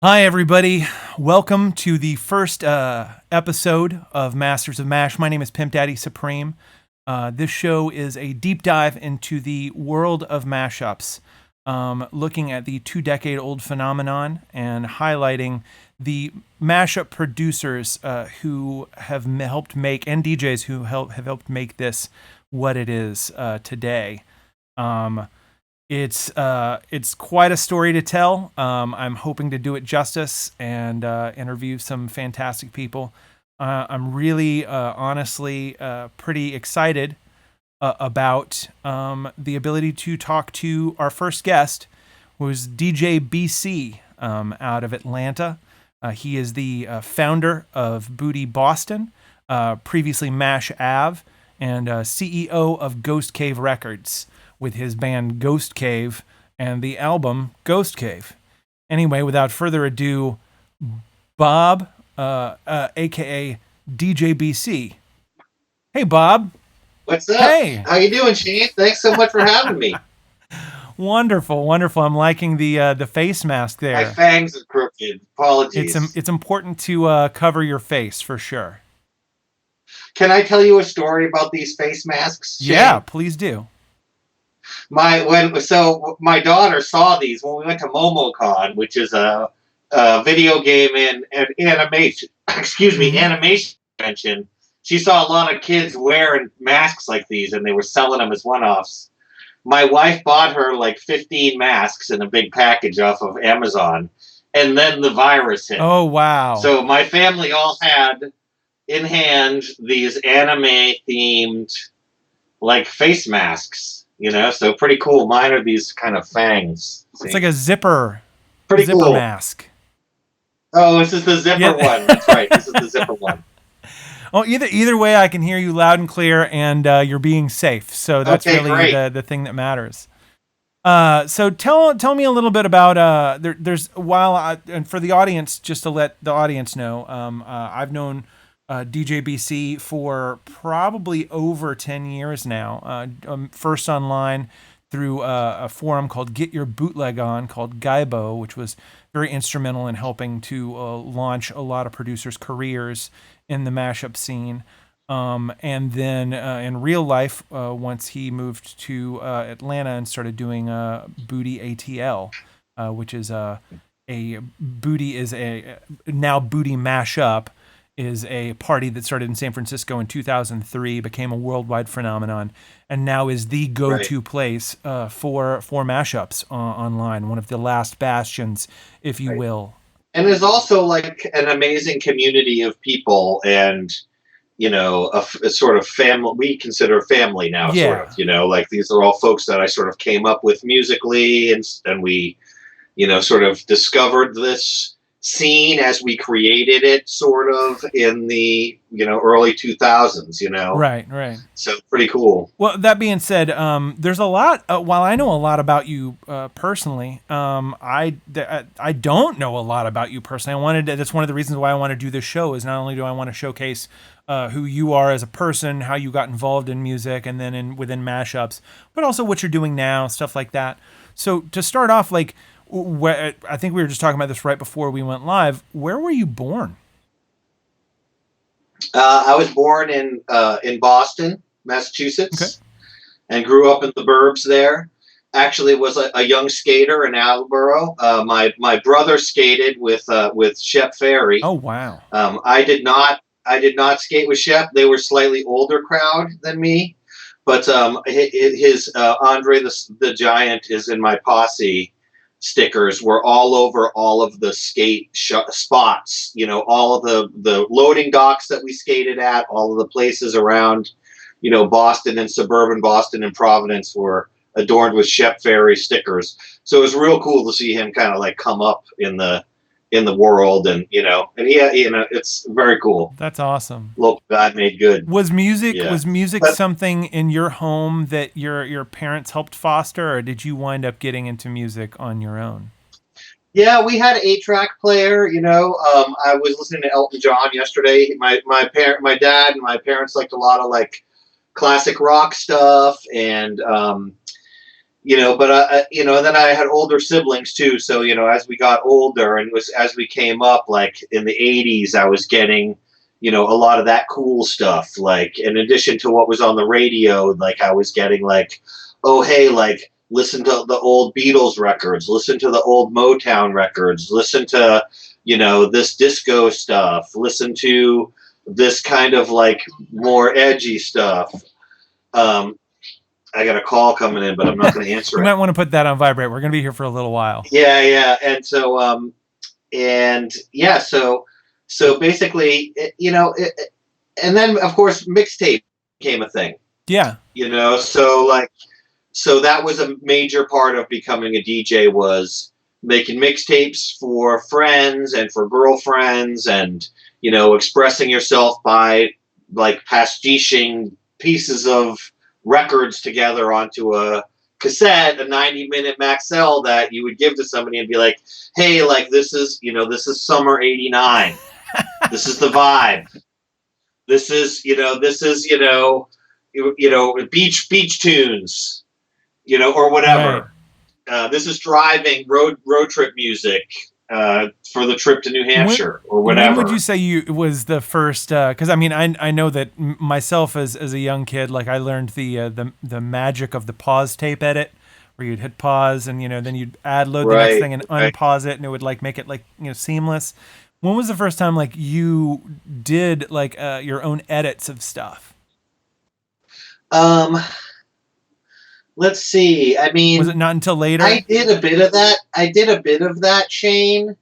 Hi, everybody. Welcome to the first episode of Masters of Mash. My name is Pimpdaddysupreme. This show is a deep dive into the world of mashups, looking at the 2-decade-old phenomenon and highlighting the mashup producers who have helped make, and DJs who have helped make this what it is today. It's quite a story to tell. I'm hoping to do it justice and interview some fantastic people. I'm really, honestly, pretty excited about the ability to talk to our first guest, who's DJ BC out of Atlanta. He is the founder of Booty Boston, previously Mash Ave, and CEO of Ghost Cave Records, with his band Ghost Cave and the album Ghost Cave. Anyway, without further ado, Bob, aka DJ BC. Hey, Bob. What's up? Hey. How you doing, Shane? Thanks so much for having me. Wonderful, wonderful. I'm liking the face mask there. My fangs are crooked. Apologies. It's important to cover your face for sure. Can I tell you a story about these face masks, Shane? Yeah, please do. My daughter saw these when we went to MomoCon, which is a video game and animation. Excuse me, animation convention. She saw a lot of kids wearing masks like these, and they were selling them as one-offs. My wife bought her like 15 masks in a big package off of Amazon, and then the virus hit. Oh, wow. So my family all had in hand these anime-themed like face masks, so pretty cool. Mine are these kind of fangs. It's like a zipper cool mask. Oh, this is the zipper one. That's right. This is the zipper one. Oh, either way, I can hear you loud and clear, and you're being safe. So that's Okay, really the thing that matters. So tell me a little bit about and for the audience, just to let the audience know, I've known DJ BC for probably over 10 years now. First online through a forum called Get Your Bootleg On, called Gaibo, which was very instrumental in helping to launch a lot of producers' careers in the mashup scene. And then in real life, once he moved to Atlanta and started doing Booty ATL, which is now Booty Mashup, is a party that started in San Francisco in 2003, became a worldwide phenomenon, and now is the go-to place for mashups online, one of the last bastions, if you will. And there's also like an amazing community of people, and a sort of family we consider family now. Yeah. Sort of, like these are all folks that I sort of came up with musically, and we sort of discovered this scene as we created it, sort of in the early 2000s. Right. So pretty cool. Well, that being said, there's a lot. While I know a lot about you personally, I don't know a lot about you personally. That's one of the reasons why I want to do this show. Is not only do I want to showcase who you are as a person, how you got involved in music, and then within mashups, but also what you're doing now, stuff like that. So to start off, like, I think we were just talking about this right before we went live. Where were you born? I was born in Boston, Massachusetts, and grew up in the burbs there. Actually, was a young skater in Attleboro. My brother skated with Shep Ferry. Oh, wow. I did not skate with Shep. They were slightly older crowd than me, but his Andre the Giant is in my posse. Stickers were all over all of the skate spots, all of the loading docks that we skated at, all of the places around, Boston and suburban Boston and Providence were adorned with Shep Ferry stickers. So it was real cool to see him kind of like come up in the world, and it's very cool. That's awesome. Local guy made good. Was music something in your home that your parents helped foster, or did you wind up getting into music on your own? Yeah, we had an 8-track player. I was listening to Elton John yesterday. My dad and my parents liked a lot of like classic rock stuff, and but then I had older siblings too. So, as we got older and as we came up, like in the 80s, I was getting, a lot of that cool stuff. Like, in addition to what was on the radio, like I was getting like, oh, hey, like, listen to the old Beatles records, listen to the old Motown records, listen to, this disco stuff, listen to this kind of like more edgy stuff. I got a call coming in, but I'm not going to answer You it. might want to put that on vibrate. We're going to be here for a little while. Yeah, yeah. And so, so basically, and then of course mixtape became a thing. Yeah. So that was a major part of becoming a DJ, was making mixtapes for friends and for girlfriends, and expressing yourself by like pastiching pieces of records together onto a cassette, a 90-minute Maxell that you would give to somebody and be like, hey, like this is summer '89. This is the vibe. This is beach tunes, or whatever. Right. This is driving road trip music for the trip to New Hampshire or whatever. When would you say you was the first? Because I mean, I know that myself as a young kid, like I learned the magic of the pause tape edit, where you'd hit pause and then you'd add load the next thing and unpause it, and it would like make it like seamless. When was the first time like you did like your own edits of stuff? Let's see. I mean, was it not until later? I did a bit of that, Shane,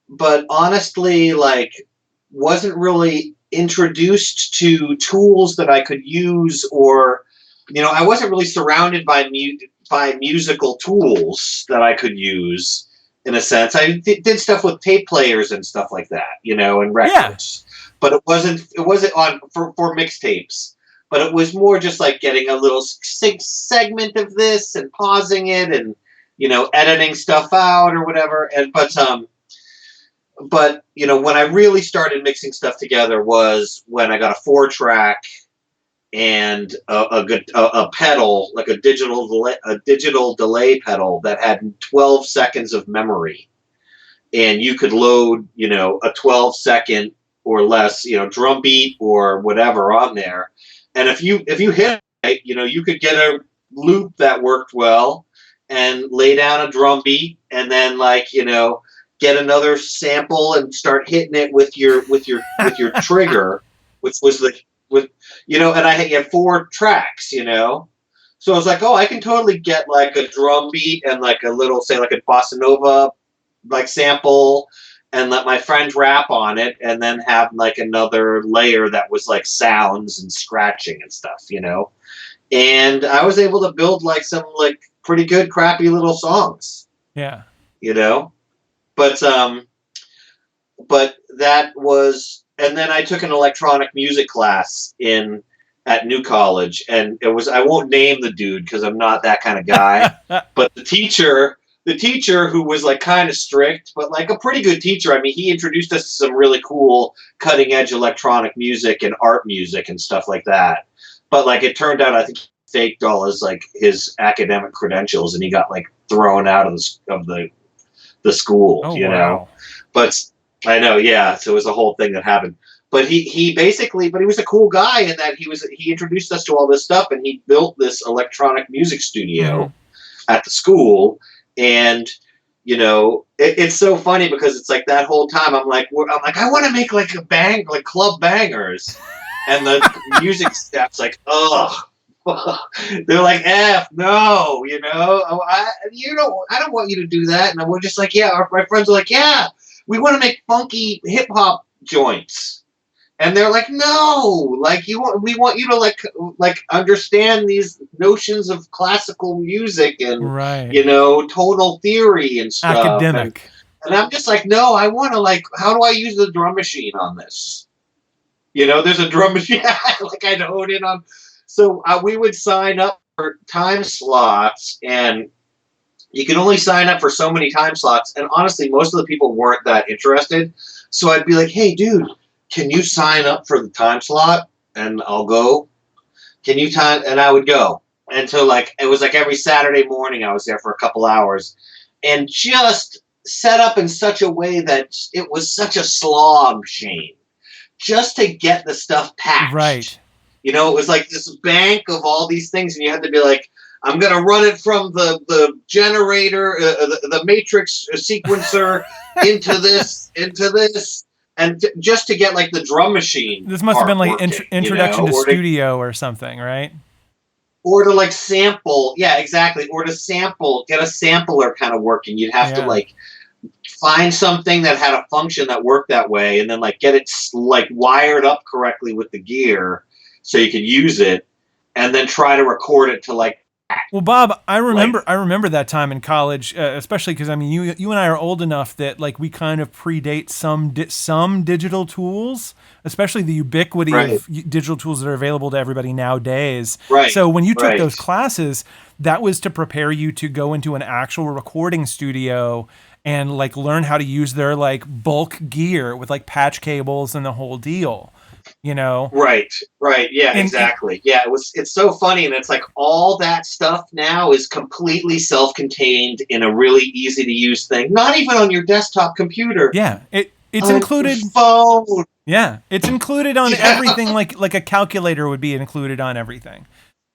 but honestly, like, wasn't really introduced to tools that I could use, or, I wasn't really surrounded by musical tools that I could use. In a sense, I did stuff with tape players and stuff like that, and records. Yeah. But it wasn't on for mixtapes. But it was more just like getting a little segment of this and pausing it and, editing stuff out or whatever. And but when I really started mixing stuff together was when I got a 4-track and a pedal, like a digital delay pedal that had 12 seconds of memory, and you could load, a 12-second or less, drum beat or whatever on there. And if you hit it, you could get a loop that worked well and lay down a drum beat, and then get another sample and start hitting it with your trigger, which was and I had 4 tracks, So I was like, oh, I can totally get like a drum beat and like a little, say like a bossa nova like sample, and let my friend rap on it, and then have like another layer that was like sounds and scratching and stuff, And I was able to build like some like pretty good crappy little songs. Yeah. But that was, and then I took an electronic music class at New College, and it was, I won't name the dude because I'm not that kind of guy, but the teacher who was like kind of strict, but like a pretty good teacher. I mean, he introduced us to some really cool cutting edge electronic music and art music and stuff like that. But like it turned out, I think he faked all his academic credentials, and he got like thrown out of the school, Wow. But I know, yeah. So it was a whole thing that happened. But he basically, but he was a cool guy in that he introduced us to all this stuff, and he built this electronic music studio at the school. And it's so funny because it's like that whole time I'm like I want to make like club bangers, and the music staff's like, ugh. They're like, F, no, I don't want you to do that. And we're just like, yeah. My friends are like, yeah, we want to make funky hip hop joints. And they're like, no, like we want you to like understand these notions of classical music and tonal theory and stuff. Academic. And I'm just like, no, I want to how do I use the drum machine on this? There's a drum machine like I'd hone in on. So we would sign up for time slots, and you can only sign up for so many time slots. And honestly, most of the people weren't that interested. So I'd be like, hey, dude, can you sign up for the time slot and I'll go? Can you time? And I would go. And so like it was like every Saturday morning I was there for a couple hours, and just set up in such a way that it was such a slog, Shane, just to get the stuff patched. Right. You know, it was like this bank of all these things, and you had to be like, I'm gonna run it from the generator, the matrix sequencer into this, and just to get like the drum machine. This must have part been like working, introduction to or to studio or something, right? like sample, yeah, exactly, or to sample, get a sampler kind of working. You'd have to Yeah. like find something that had a function that worked that way, and then like get it like wired up correctly with the gear so you could use it, and then try to record it to like Well, Bob, I like remember that time in college, especially because I mean, you and I are old enough that like we kind of predate some digital tools, especially the ubiquity right, of digital tools that are available to everybody nowadays. right, So when you took right, those classes, that was to prepare you to go into an actual recording studio and like learn how to use their like bulk gear with like patch cables and the whole deal, you know? right, yeah, And exactly, yeah. It's so funny, and it's like all that stuff now is completely self-contained in a really easy to use thing, not even on your desktop computer, yeah, it's on your included. phone. Yeah, it's included on Yeah, everything, like a calculator would be included on everything.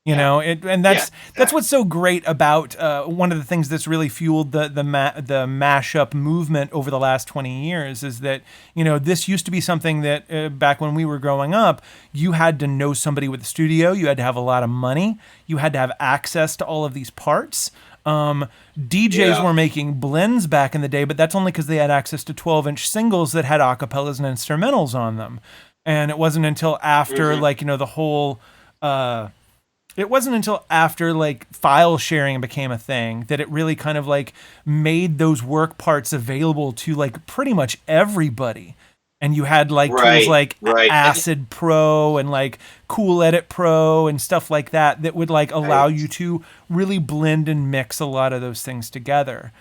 You yeah, know, and yeah, that's exactly. what's so great about one of the things that's really fueled the mashup movement over the last 20 years is that, you know, this used to be something that back when we were growing up, you had to know somebody with a studio, you had to have a lot of money, you had to have access to all of these parts. DJs Yeah. were making blends back in the day, but that's only because they had access to 12-inch singles that had acapellas and instrumentals on them. And it wasn't until after, Hmm. like, you know, the whole it wasn't until after like file sharing became a thing that it really kind of like made those work parts available to like pretty much everybody. And you had like tools Right, like right, Acid Pro and like Cool Edit Pro and stuff like that that would like allow right. you to really blend and mix a lot of those things together.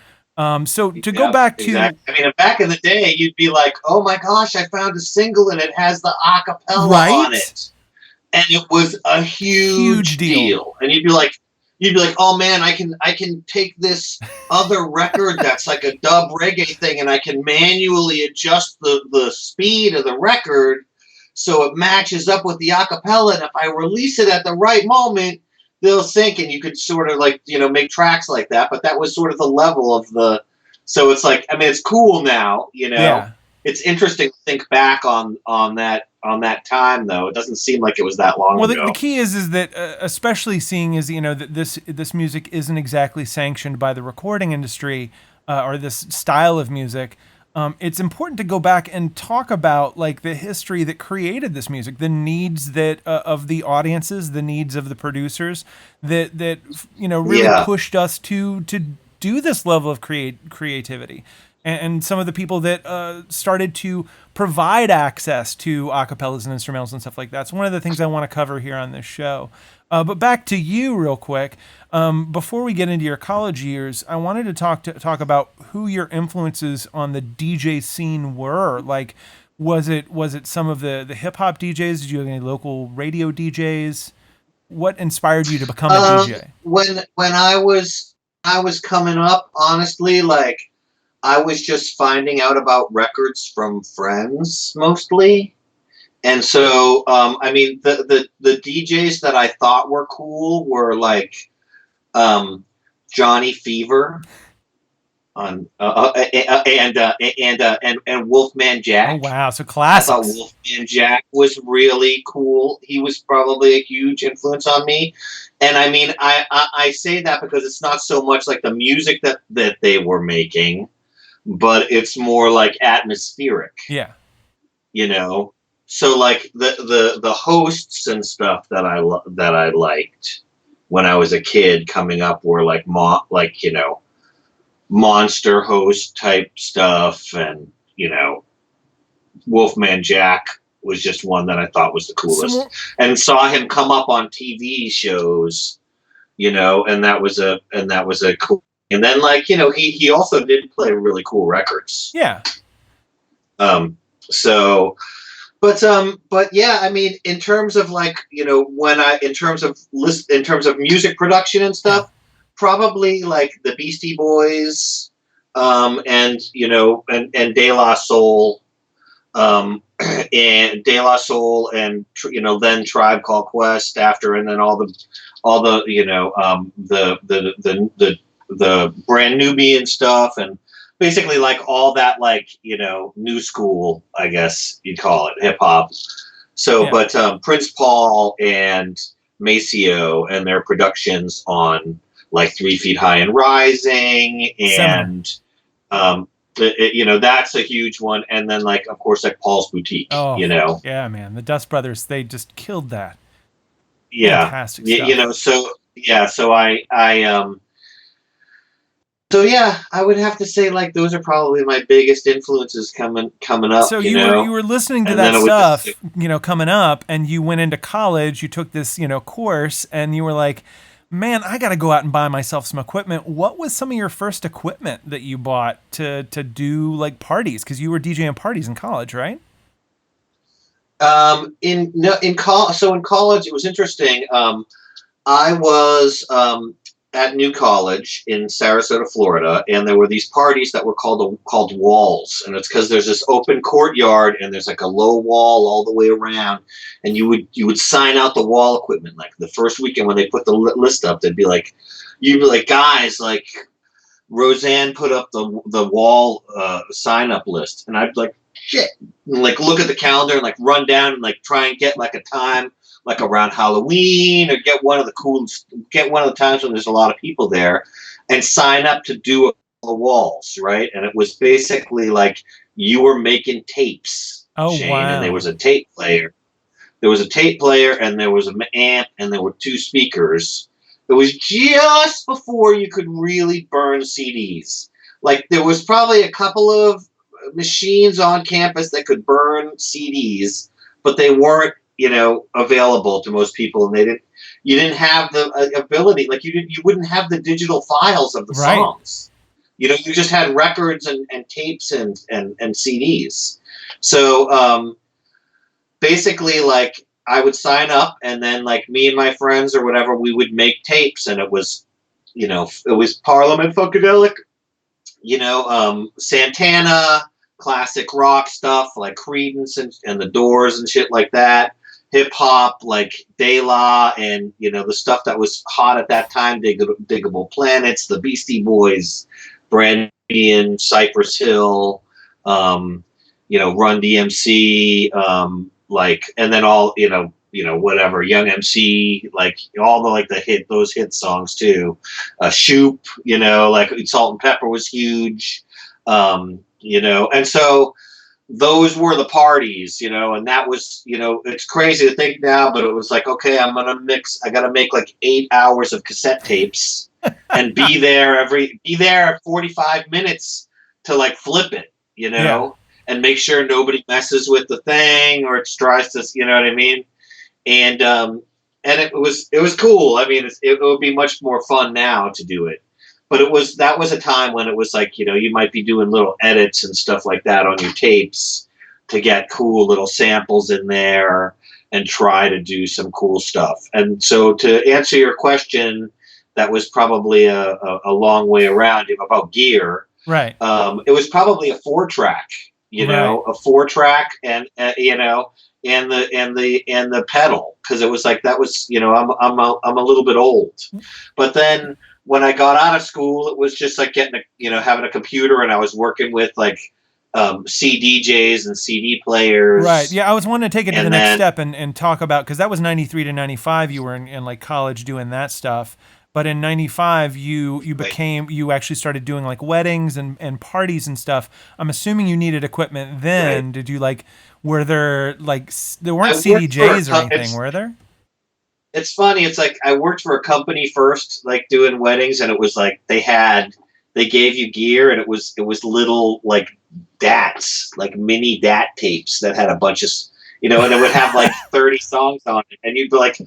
So to go Yeah, back to exactly. I mean, back in the day, you'd be like, "Oh my gosh, I found a single and it has the acapella on right, it," and it was a huge huge deal. deal. And you'd be like, "Oh man, I can take this other record that's like a dub reggae thing, and I can manually adjust the speed of the record so it matches up with the acapella. And if I release it at the right moment, they'll sync." And you could sort of like make tracks like that. But that was sort of the level of the. So it's like, I mean, it's cool now. Yeah. It's interesting to think back on that time, though. It doesn't seem like it was that long Well, the ago. key is that especially seeing as you know that this music isn't exactly sanctioned by the recording industry or this style of music. It's important to go back and talk about like the history that created this music, the needs that of the audiences, the needs of the producers that you know really Yeah. pushed us to do this level of creativity. And some of the people that started to provide access to acapellas and instrumentals and stuff like that. It's one of the things I want to cover here on this show. But back to you, real quick. Before we get into your college years, I wanted to talk about who your influences on the DJ scene were. Like, was it some of the hip hop DJs? Did you have any local radio DJs? What inspired you to become a Um, DJ? when I was coming up, honestly, like I was just finding out about records from friends mostly. And so, I mean, the DJs that I thought were cool were like Johnny Fever on and Wolfman Oh Jack. wow, so I thought classics. Wolfman Jack was really cool. He was probably a huge influence on me. And I mean, I say that because it's not so much like the music that they were making, but it's more like atmospheric, Yeah. you know. So like the hosts and stuff that I liked when I was a kid coming up were like monster host type stuff, and Wolfman Jack was just one that I thought was the Some coolest, more. and saw him come up on TV shows, and that was a cool. And then he also did play really cool records. Yeah. Um, so but yeah, I mean, in terms of like, in terms of music production and Yeah. stuff, probably like the Beastie Boys, and and De La Soul, and De La Soul, and then Tribe Called Quest after, and then all the the brand Nubian stuff, and basically like all that, like new school, I guess you'd call it, hip hop. So, Yeah. but Prince Paul and Maceo and their productions on like 3 Feet High and Rising, Seminal. and that's a huge one. And then like, of course, like Paul's Boutique, Oh, yeah, man. The Dust Brothers, they just killed that. yeah, Fantastic stuff. so yeah, so yeah, I would have to say like those are probably my biggest influences coming up, So you were listening to and that then it would just stuff, coming up, and you went into college, you took this, course, and you were like, man, I got to go out and buy myself some equipment. What was some of your first equipment that you bought to do like parties? Because you were DJing parties in college, right? in no in col so in college it was interesting. I was at New College in Sarasota, Florida, and there were these parties that were called walls, and it's because there's this open courtyard and there's like a low wall all the way around, and you would sign out the wall equipment. Like the first weekend when they put the list up, they'd be like, you'd be like, guys, like Roseanne put up the wall sign up list, and I'd be like, shit, and like look at the calendar and like run down and like try and get like a time like around Halloween, or get one of the times when there's a lot of people there, and sign up to do the walls, right? And it was basically like you were making tapes, Oh, Shane, and there wow. was a tape player. There was a tape player, and there was an amp, and there were two speakers. It was just before you could really burn CDs. Like there was probably a couple of machines on campus that could burn CDs, but they weren't, available to most people, and you didn't have the ability. Like you wouldn't have the digital files of the Right. songs. You just had records and tapes and CDs. So basically, like I would sign up, and then like me and my friends or whatever, we would make tapes, and it was Parliament Funkadelic, Santana, classic rock stuff like Creedence and the Doors and shit like that. Hip hop like De La, and the stuff that was hot at that time, Diggable Planets, the Beastie Boys, Brand New, Cypress Hill, Run DMC, like, and then all whatever, Young MC, like all the like those hit songs too. Shoop, like Salt and Pepper was huge, and so those were the parties, and that was, it's crazy to think now, but it was like, okay, I got to make like 8 hours of cassette tapes and be there at 45 minutes to like flip it, Yeah. and make sure nobody messes with the thing or it tries to, you know what I mean? And it was cool. I mean, it would be much more fun now to do it, but that was a time when it was like, you might be doing little edits and stuff like that on your tapes to get cool little samples in there and try to do some cool stuff. And so to answer your question, that was probably a long way around about gear. Right. It was probably a 4-track, Right. a 4-track, and and the pedal, because it was like that was, I'm a little bit old, but then when I got out of school, it was just like getting having a computer, and I was working with like CDJs and CD Right. players, Yeah, I was wanting to take it to the and next then step and talk about, because that was 93 to 95. You were in like college doing that stuff. But in 95, right, you actually started doing like weddings and parties and stuff. I'm assuming you needed equipment right. then. Did you like, were there like, there weren't I worked for a CDJs or anything, were there? it's funny. It's like I worked for a company first, like doing weddings, and it was like they gave you gear, and it was little like DATs, like mini DAT tapes that had a bunch of, and it would have like 30 songs on it, and you'd be like,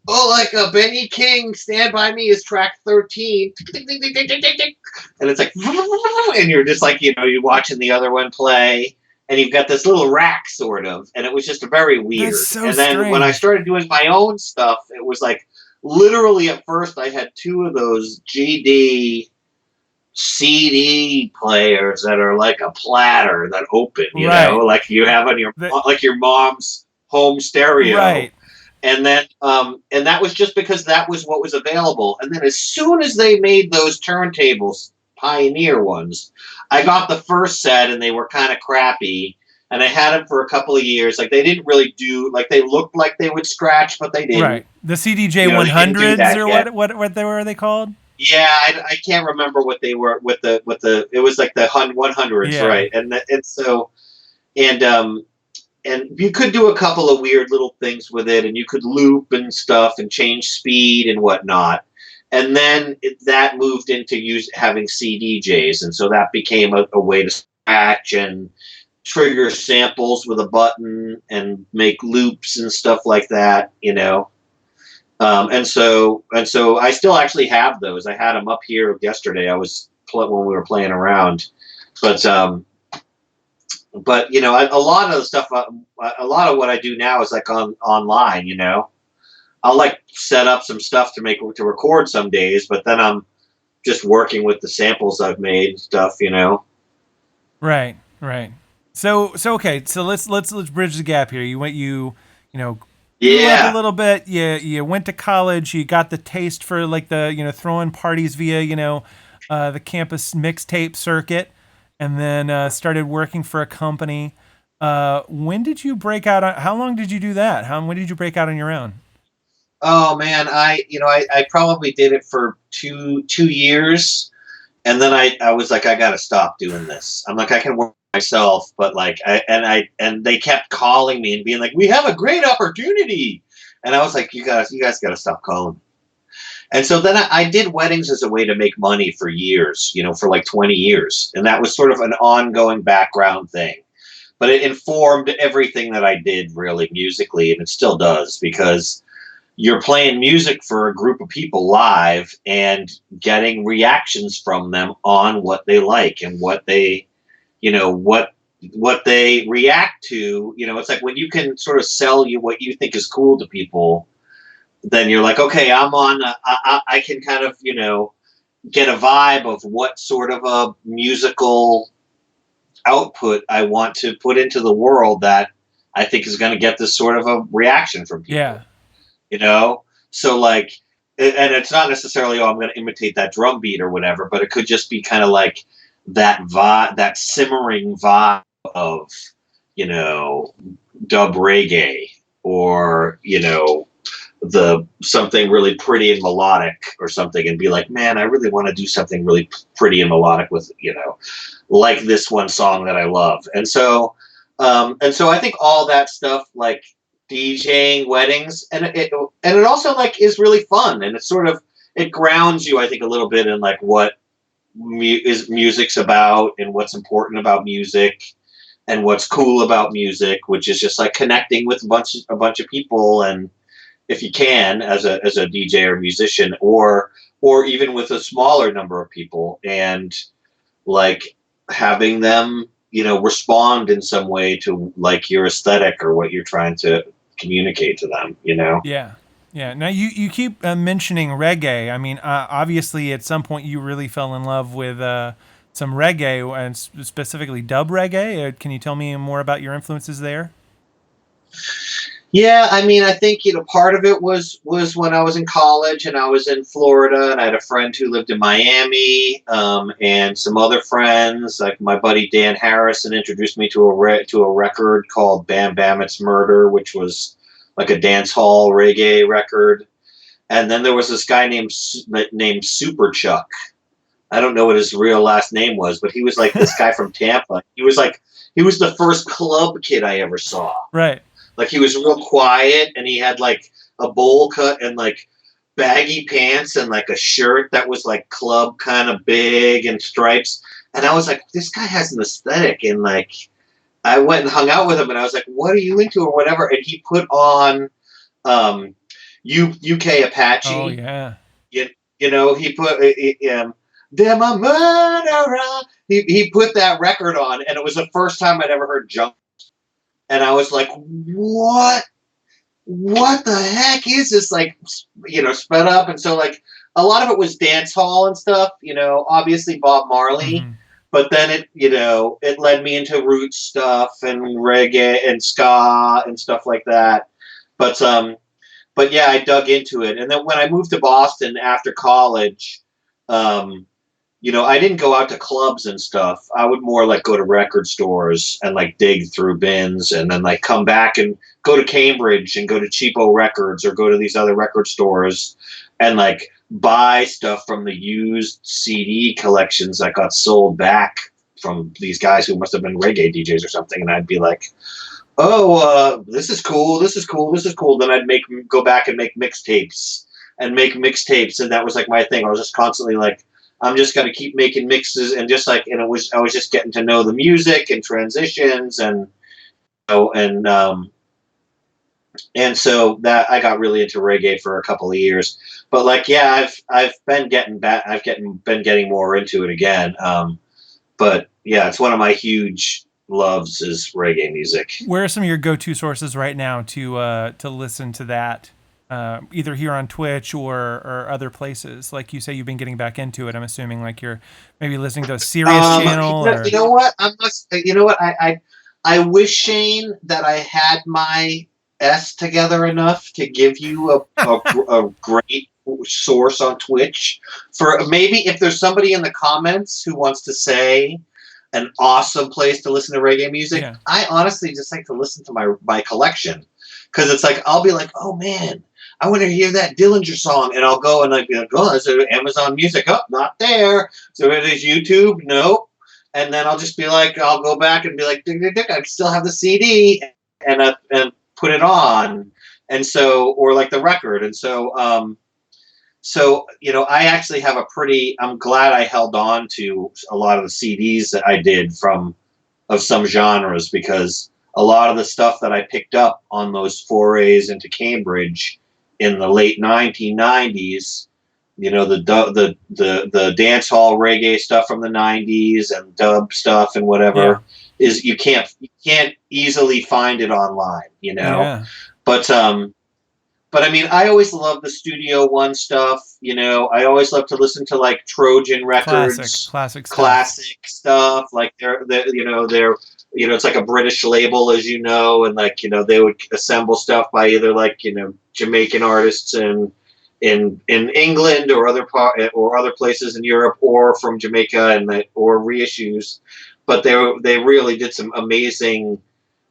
oh, like Benny King, Stand By Me is track 13, and it's like, and you're just like, you're watching the other one play. and you've got this little rack sort of, and it was just very That's weird. so And then when I strange. started doing my own stuff, it was like literally at first I had two of those GD CD players that are like a platter that open, Right. like you have on your The, like your mom's home stereo. right. And then and that was just because that was what was available. And then as soon as they made those turntables, Pioneer ones, I got the first set and they were kind of crappy. And I had them for a couple of years. Like they didn't really do like they looked like they would scratch, but they didn't. Right. The CDJ They didn't do 100s that or yet. what they were they called? Yeah, I can't remember what they were with the it was like the 100s, Yeah. right? And so and and you could do a couple of weird little things with it, and you could loop and stuff and change speed and whatnot. And then that moved into having CDJs, and so that became a way to scratch and trigger samples with a button and make loops and stuff like that. And so I still actually have those. I had them up here yesterday. I was when we were playing around, but a lot of the stuff, a lot of what I do now is like online. I'll like set up some stuff to record some days, but then I'm just working with the samples I've made and stuff. Right. Right. So okay. So let's bridge the gap here. You know grew up a Yeah. little bit. You went to college. You got the taste for like the throwing parties via the campus mixtape circuit, and then started working for a company. When did you break out? How long did you do that? When did you break out on your own? Oh man, I probably did it for two years. And then I was like, I gotta stop doing this. I'm like, I can work myself, but like, and they kept calling me and being like, we have a great opportunity. And I was like, you guys gotta stop calling me. And so then I did weddings as a way to make money for years, for like 20 years. And that was sort of an ongoing background thing. But it informed everything that I did really musically, and it still does, because you're playing music for a group of people live and getting reactions from them on what they like and what they what they react to. It's like when you can sort of sell you what you think is cool to people, then you're like, okay, I can kind of get a vibe of what sort of a musical output I want to put into the world that I think is going to get this sort of a reaction from people. Yeah. you know so like, and it's not necessarily, I'm going to imitate that drum beat or whatever, but it could just be kind of like that vibe, that simmering vibe of dub reggae, or the something really pretty and melodic or something, and be like, man, I really want to do something really pretty and melodic with like this one song that I love. And so I think all that stuff, like DJing weddings, and it also like is really fun, and it grounds you, I think, a little bit in like what music's about, and what's important about music, and what's cool about music, which is just like connecting with a bunch of people, and if you can, as a DJ or musician, or even with a smaller number of people, and like having them respond in some way to like your aesthetic or what you're trying to communicate to them. Yeah. Yeah. Now you keep mentioning reggae. I mean, obviously, at some point you really fell in love with some reggae, and specifically dub reggae. Can you tell me more about your influences there? Yeah, I mean, I think part of it was when I was in college and I was in Florida, and I had a friend who lived in Miami, and some other friends, like my buddy Dan Harrison, introduced me to a record called Bam Bam It's Murder, which was like a dance hall reggae record. And then there was this guy named Super Chuck. I don't know what his real last name was, but he was like this guy from Tampa. He was the first club kid I ever saw. Right. Like he was real quiet, and he had like a bowl cut and like baggy pants and like a shirt that was like club kind of big and stripes. And I was like, this guy has an aesthetic. And like, I went and hung out with him, and I was like, what are you into or whatever? And he put on UK Oh Apache. yeah. He put They're my murderer. He put that record on, and it was the first time I'd ever heard Jump. And I was like, what? What the heck is this? Like, sped up. And so, like, a lot of it was dance hall and stuff, obviously Bob Marley. Mm-hmm. But then it led me into roots stuff and reggae and ska and stuff like that. But yeah, I dug into it. And then when I moved to Boston after college, I didn't go out to clubs and stuff. I would more like go to record stores and like dig through bins and then like come back and go to Cambridge and go to Cheapo Records or go to these other record stores and like buy stuff from the used CD collections that got sold back from these guys who must have been reggae DJs or something. And I'd be like, oh, this is cool. This is cool. This is cool. Then I'd go back and make mixtapes. And that was like my thing. I was just constantly like, I'm just gonna keep making mixes and just like, I was just getting to know the music and transitions and so that I got really into reggae for a couple of years. But like, yeah, I've been getting back. Been getting more into it again. But yeah, it's one of my huge loves is reggae music. Where are some of your go-to sources right now to listen to that? Either here on Twitch or other places. Like you say, you've been getting back into it. I'm assuming like you're maybe listening to a Sirius channel. You know what? I wish, Shane, that I had my S together enough to give you a great source on Twitch. For maybe if there's somebody in the comments who wants to say an awesome place to listen to reggae music, yeah. I honestly just like to listen to my collection. Because it's like, I'll be like, oh man, I want to hear that Dillinger song, and I'll go and I'd be like, oh, is it Amazon Music? Oh, not there. So it is YouTube? Nope. And then I'll just be like, I'll go back and be like, I still have the CD and put it on, and so or like the record, and so I actually have I'm glad I held on to a lot of the CDs that I did of some genres because a lot of the stuff that I picked up on those forays into Cambridge in the late 1990s, the dance hall reggae stuff from the 90s and dub stuff and whatever is you can't easily find it online, Yeah. But I mean, I always love the Studio One stuff. I always love to listen to like Trojan Records, classic stuff. Like they're it's like a British label, as you know, and like they would assemble stuff by either like Jamaican artists in England or other places in Europe or from Jamaica or reissues, but they really did some amazing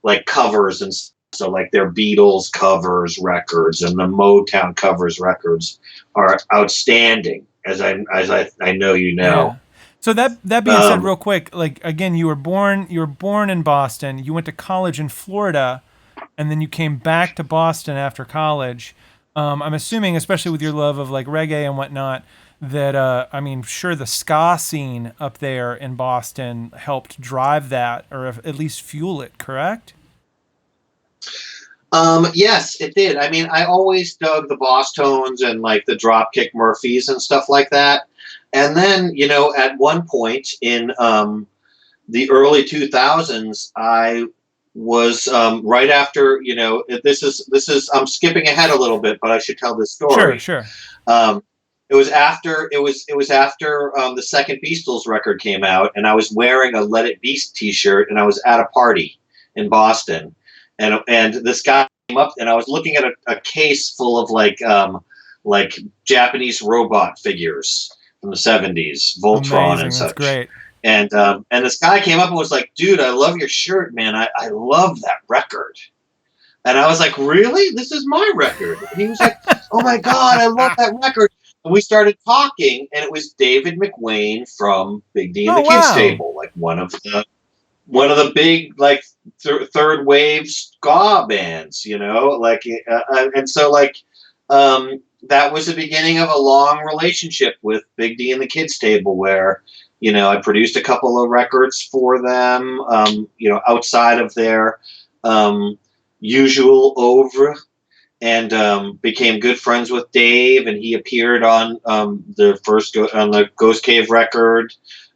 like covers and so like their Beatles covers records and the Motown covers records are outstanding as I know you know. Yeah. So that being said, real quick, like again, you were born in Boston. You went to college in Florida, and then you came back to Boston after college. I'm assuming, especially with your love of like reggae and whatnot, that sure the ska scene up there in Boston helped drive that, or at least fuel it. Correct? Yes, it did. I mean, I always dug the Boss Tones and like the Dropkick Murphys and stuff like that. And then, at one point in the early 2000s, I was right after, this is I'm skipping ahead a little bit, but I should tell this story. Sure. It was after the second Beastles record came out, and I was wearing a Let It Be t-shirt, and I was at a party in Boston, and this guy came up, and I was looking at a case full of like Japanese robot figures from the 70s, Voltron. Amazing. And such. That's great. And this guy came up and was like, dude, I love your shirt, man. I love that record. And I was like, really? This is my record. And he was like, oh my God, I love that record. And we started talking, and it was David McWayne from Big D and the Kids Table, like one of the big like third wave ska bands, and so like that was the beginning of a long relationship with Big D and the Kids Table, where I produced a couple of records for them, outside of their usual oeuvre, and became good friends with Dave, and he appeared on on the Ghost Cave record.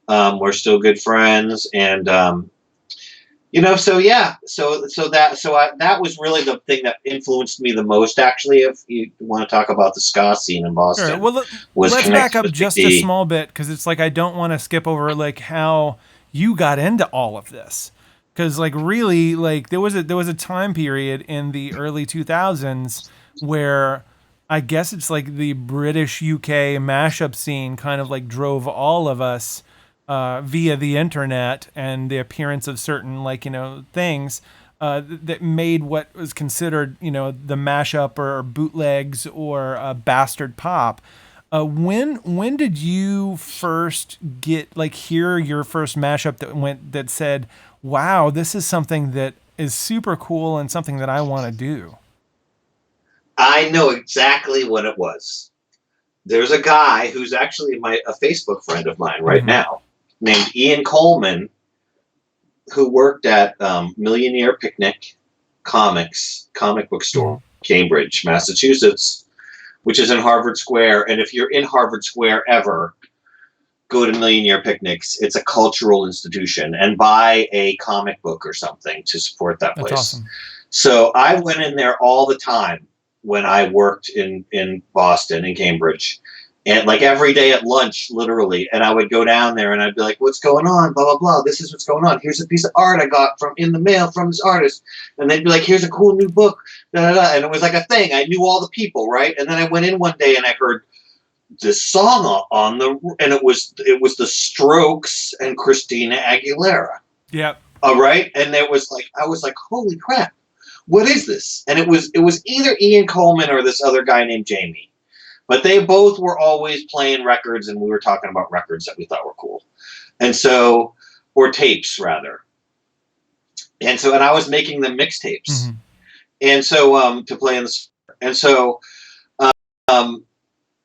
We're still good friends, and so yeah, that was really the thing that influenced me the most. Actually, if you want to talk about the ska scene in Sure. Boston, Well, was let's back connected up with Big just a D. small bit because it's like I don't want to skip over like how you got into all of this. Because like really, like there was a time period in the early 2000s where I guess it's like the British UK mashup scene kind of like drove all of us via the internet and the appearance of certain like things that made what was considered the mashup or bootlegs or bastard pop. When did you first get like hear your first mashup that said, "Wow, this is something that is super cool and something that I want to do"? I know exactly what it was. There's a guy who's actually a Facebook friend of mine right Mm-hmm. now, named Ian Coleman, who worked at Millionaire Picnic comic book Mm-hmm. store, Cambridge, Massachusetts, which is in Harvard Square. And if you're in Harvard Square ever, go to Millionaire Picnics. It's a cultural institution, and buy a comic book or something to support that That's place. awesome. So I went in there all the time when I worked in Boston and Cambridge. And like every day at lunch, literally, and I would go down there and I'd be like, "What's going on? Blah blah blah. This is what's going on. Here's a piece of art I got from in the mail from this artist." And they'd be like, "Here's a cool new book." Da, da, da. And it was like a thing. I knew all the people, right? And then I went in one day and I heard this song on and it was the Strokes and Christina Aguilera. Yep. All right, and I was like, "Holy crap, what is this?" And it was either Ian Coleman or this other guy named Jamie, but they both were always playing records, and we were talking about records that we thought were cool, and so or tapes rather, and I was making them mixtapes, Mm-hmm. and so to play in the and so um,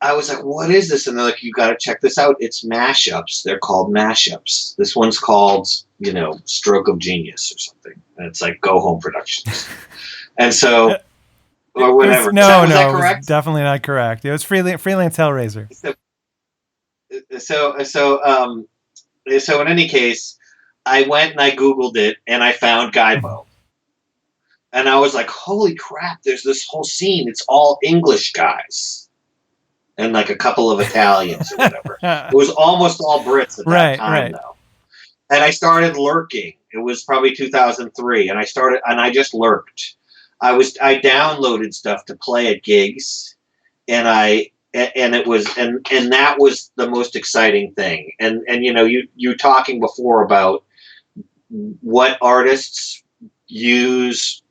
I was like, "What is this?" And they're like, "You got to check this out. It's mashups. They're called mashups. This one's called, Stroke of Genius or something." And it's like Go Home Productions. And so, or It was whatever. no, Was that no, it was correct? definitely not correct. It was freelance Hellraiser. So, so, so, um, so in any case, I went and I Googled it and I found Mm-hmm. Guybo. And I was like, "Holy crap, there's this whole scene. It's all English guys and like a couple of Italians or whatever." It was almost all Brits at that Right, time, right. though. And I started lurking. It was probably 2003, and I just lurked. I downloaded stuff to play at gigs, and that was the most exciting thing. And you talking before about what artists use,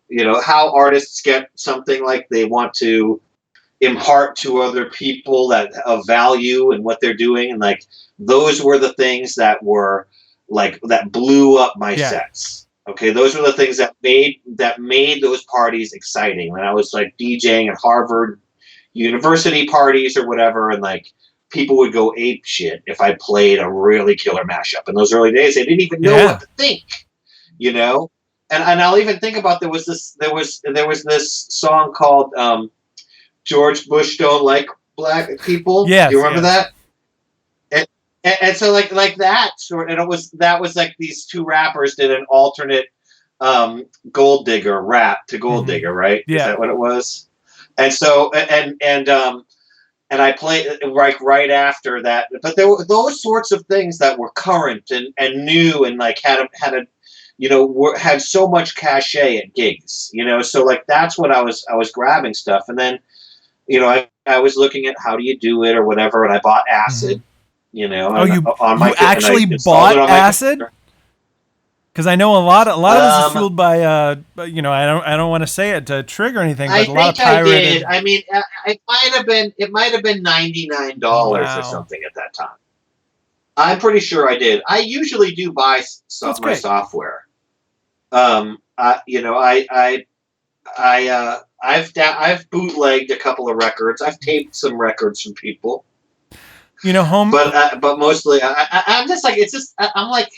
how artists get something like they want to impart to other people that of value and what they're doing, and like those were the things that were like that blew up my Yeah. sets. Okay, those were the things that made those parties exciting. When I was like DJing at Harvard University parties or whatever, and like people would go ape shit if I played a really killer mashup. In those early days, they didn't even know what Yeah. to think, you know. And I'll even think about there was this song called George Bush don't like black people. Do you Yes, remember yes. that? And, and so like that sort, and that was like these two rappers did an alternate Gold Digger rap to Gold Mm-hmm. Digger, right? Is Yeah. that what it was? And so and I played right after that. But there were those sorts of things that were current and new and like had a had so much cachet at gigs. So like that's what I was grabbing stuff, and then I was looking at how do you do it or whatever, and I bought Mm-hmm. Acid, Oh, and on my you and I actually installed it bought on my acid? computer. Because I know a lot of this is Um, fueled by I don't want to say it to trigger anything, I but a lot of think I did. pirated. I mean, it might have been Oh $99 or wow, something at that time. I'm pretty sure I did. I usually do buy that's my great. software. I've bootlegged a couple of records. I've taped some records from people, Home. but mostly I'm just like it's just I'm like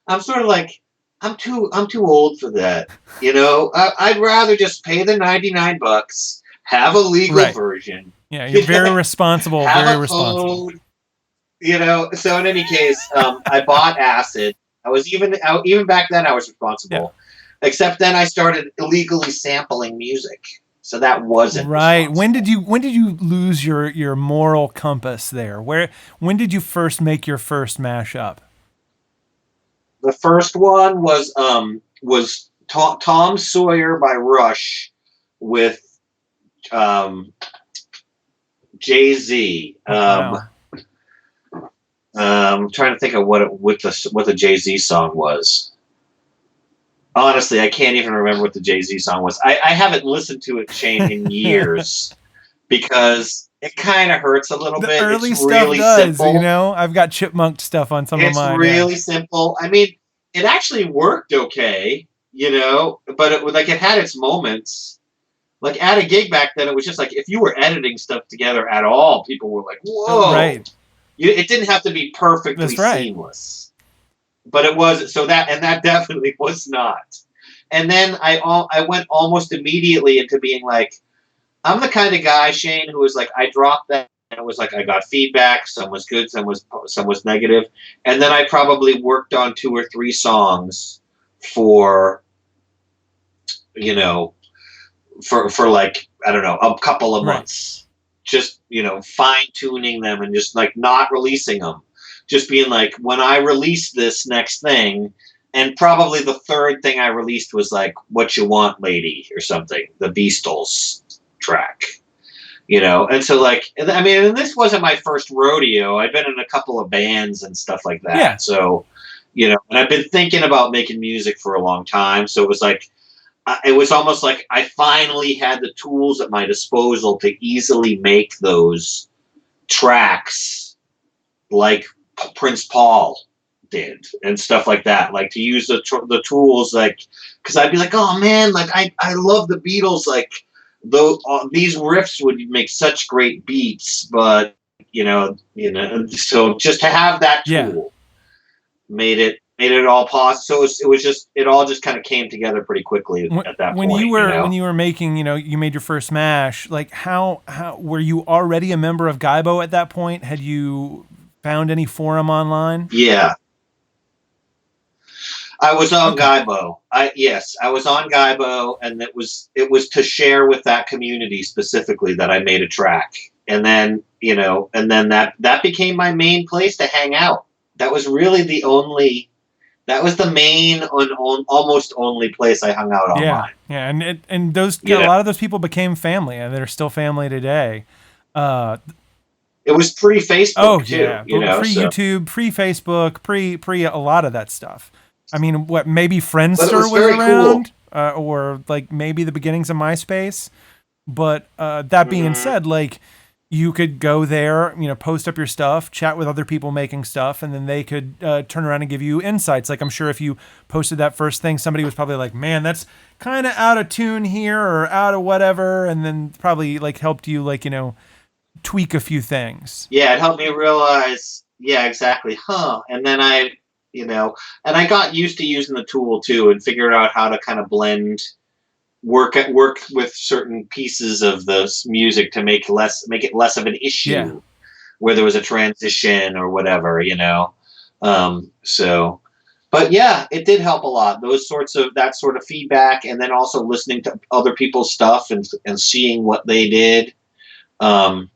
I'm sort of like I'm too old for that. I'd rather just pay the $99, have a legal Right. version, Yeah, you're very responsible, have very a responsible. code, So in any case, I bought acid. Even back then I was Yeah. responsible, except then I started illegally sampling music, so that wasn't Right. responsible. When did you lose your moral compass there? When did you first make your first mashup? The first one was Tom Sawyer by Rush with Jay Z. Oh wow. I'm trying to think of what the Jay Z song was. Honestly, I can't even remember what the Jay Z song was. I haven't listened to it, Shane, in years because it kind of hurts a little The bit. It's early stuff really does, simple. I've got chipmunk stuff on some of It's mine, yeah. really simple. I mean, it actually worked okay, but it had its moments. Like at a gig back then, it was just like if you were editing stuff together at all, people were like, "Whoa!" Right. It didn't have to be perfectly That's right. seamless, but it was. That definitely was not. And then I went almost immediately into being like, I'm the kind of guy, Shane, who was like, I dropped that. And it was like I got feedback. Some was good, some was negative, and then I probably worked on 2 or 3 songs for you know for like I don't know a couple of Right. months, just fine tuning them and just like not releasing them, just being like when I release this next thing. And probably the third thing I released was like "What You Want, Lady" or something, the Beastles track. And so like I mean, and this wasn't my first rodeo. I'd been in a couple of bands and stuff like Yeah. that. So and I've been thinking about making music for a long time. So it was like it was almost like I finally had the tools at my disposal to easily make those tracks like Prince Paul did and stuff like that. Like to use the tools, like because I'd be like, oh man, like I love the Beatles, like though these riffs would make such great beats, but so just to have that Yeah. tool made it all possible. So it all just kind of came together pretty quickly at that When point. you were making, you made your first mash, like how were you already a member of Gaibo at that point? Had you found any forum online? Yeah, I was on Okay. Gaibo. I was on Gaibo, and it was to share with that community specifically that I made a track, and then that became my main place to hang out. That was really that was the main almost only place I hung out Yeah. online. Yeah, and those You a know, lot of those people became family and they're still family today. Uh it was pre oh Facebook too. yeah, pre So YouTube, pre Facebook, pre a lot of that stuff. I mean, what maybe but it Friendster was was very cool. around, or like maybe the beginnings of MySpace. But that being Hmm. said, like you could go there, post up your stuff, chat with other people making stuff, and then they could turn around and give you insights. Like I'm sure if you posted that first thing, somebody was probably like, "Man, that's kind of out of tune here or out of whatever," and then probably like helped you like tweak a few things. Yeah, it helped me realize. Yeah, exactly. Huh. And then and I got used to using the tool too, and figured out how to kind of work with certain pieces of this music to make it less of an Yeah. issue where there was a transition or whatever. So but yeah, it did help a lot. That sort of feedback, and then also listening to other people's stuff and seeing what they did. Um,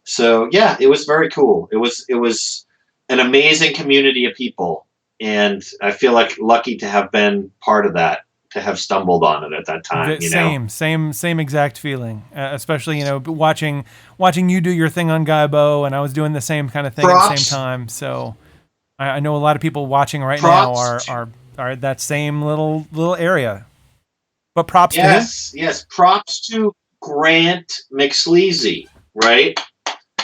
so yeah, it was very cool. It was an amazing community of people, and I feel like lucky to have been part of that, to have stumbled on it at that time. Same exact feeling. Especially watching you do your thing on Gaibo, and I was doing the same kind of thing at the same Props, time. So I know a lot of people watching right now props. are that same little area. But props to who? Yes, yes. Props to Grant McSleazy, right?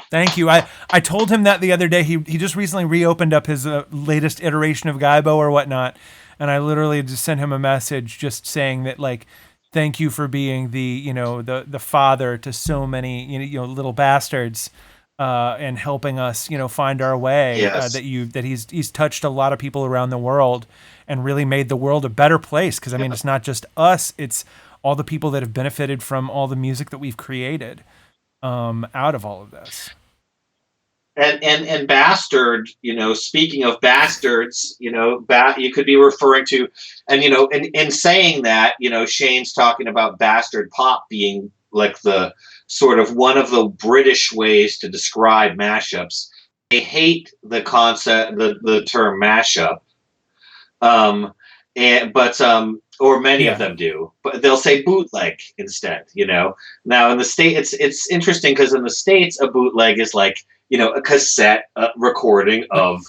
Thank you. I told him that the other day. He just recently reopened up his latest iteration of Gaibo or whatnot, and I literally just sent him a message just saying that like, thank you for being the father to so many little bastards, and helping us find our way. Yes. That he's touched a lot of people around the world and really made the world a better place. Because I mean, Yeah. it's not just us; it's all the people that have benefited from all the music that we've created out of all of this. And bastard, speaking of bastards, you could be referring to, and in saying that, Shane's talking about bastard pop being like the sort of one of the British ways to describe mashups. They hate the concept, the term mashup, or many of them do, but they'll say bootleg instead. Now in the States, it's interesting because in the States, a bootleg is like a cassette recording of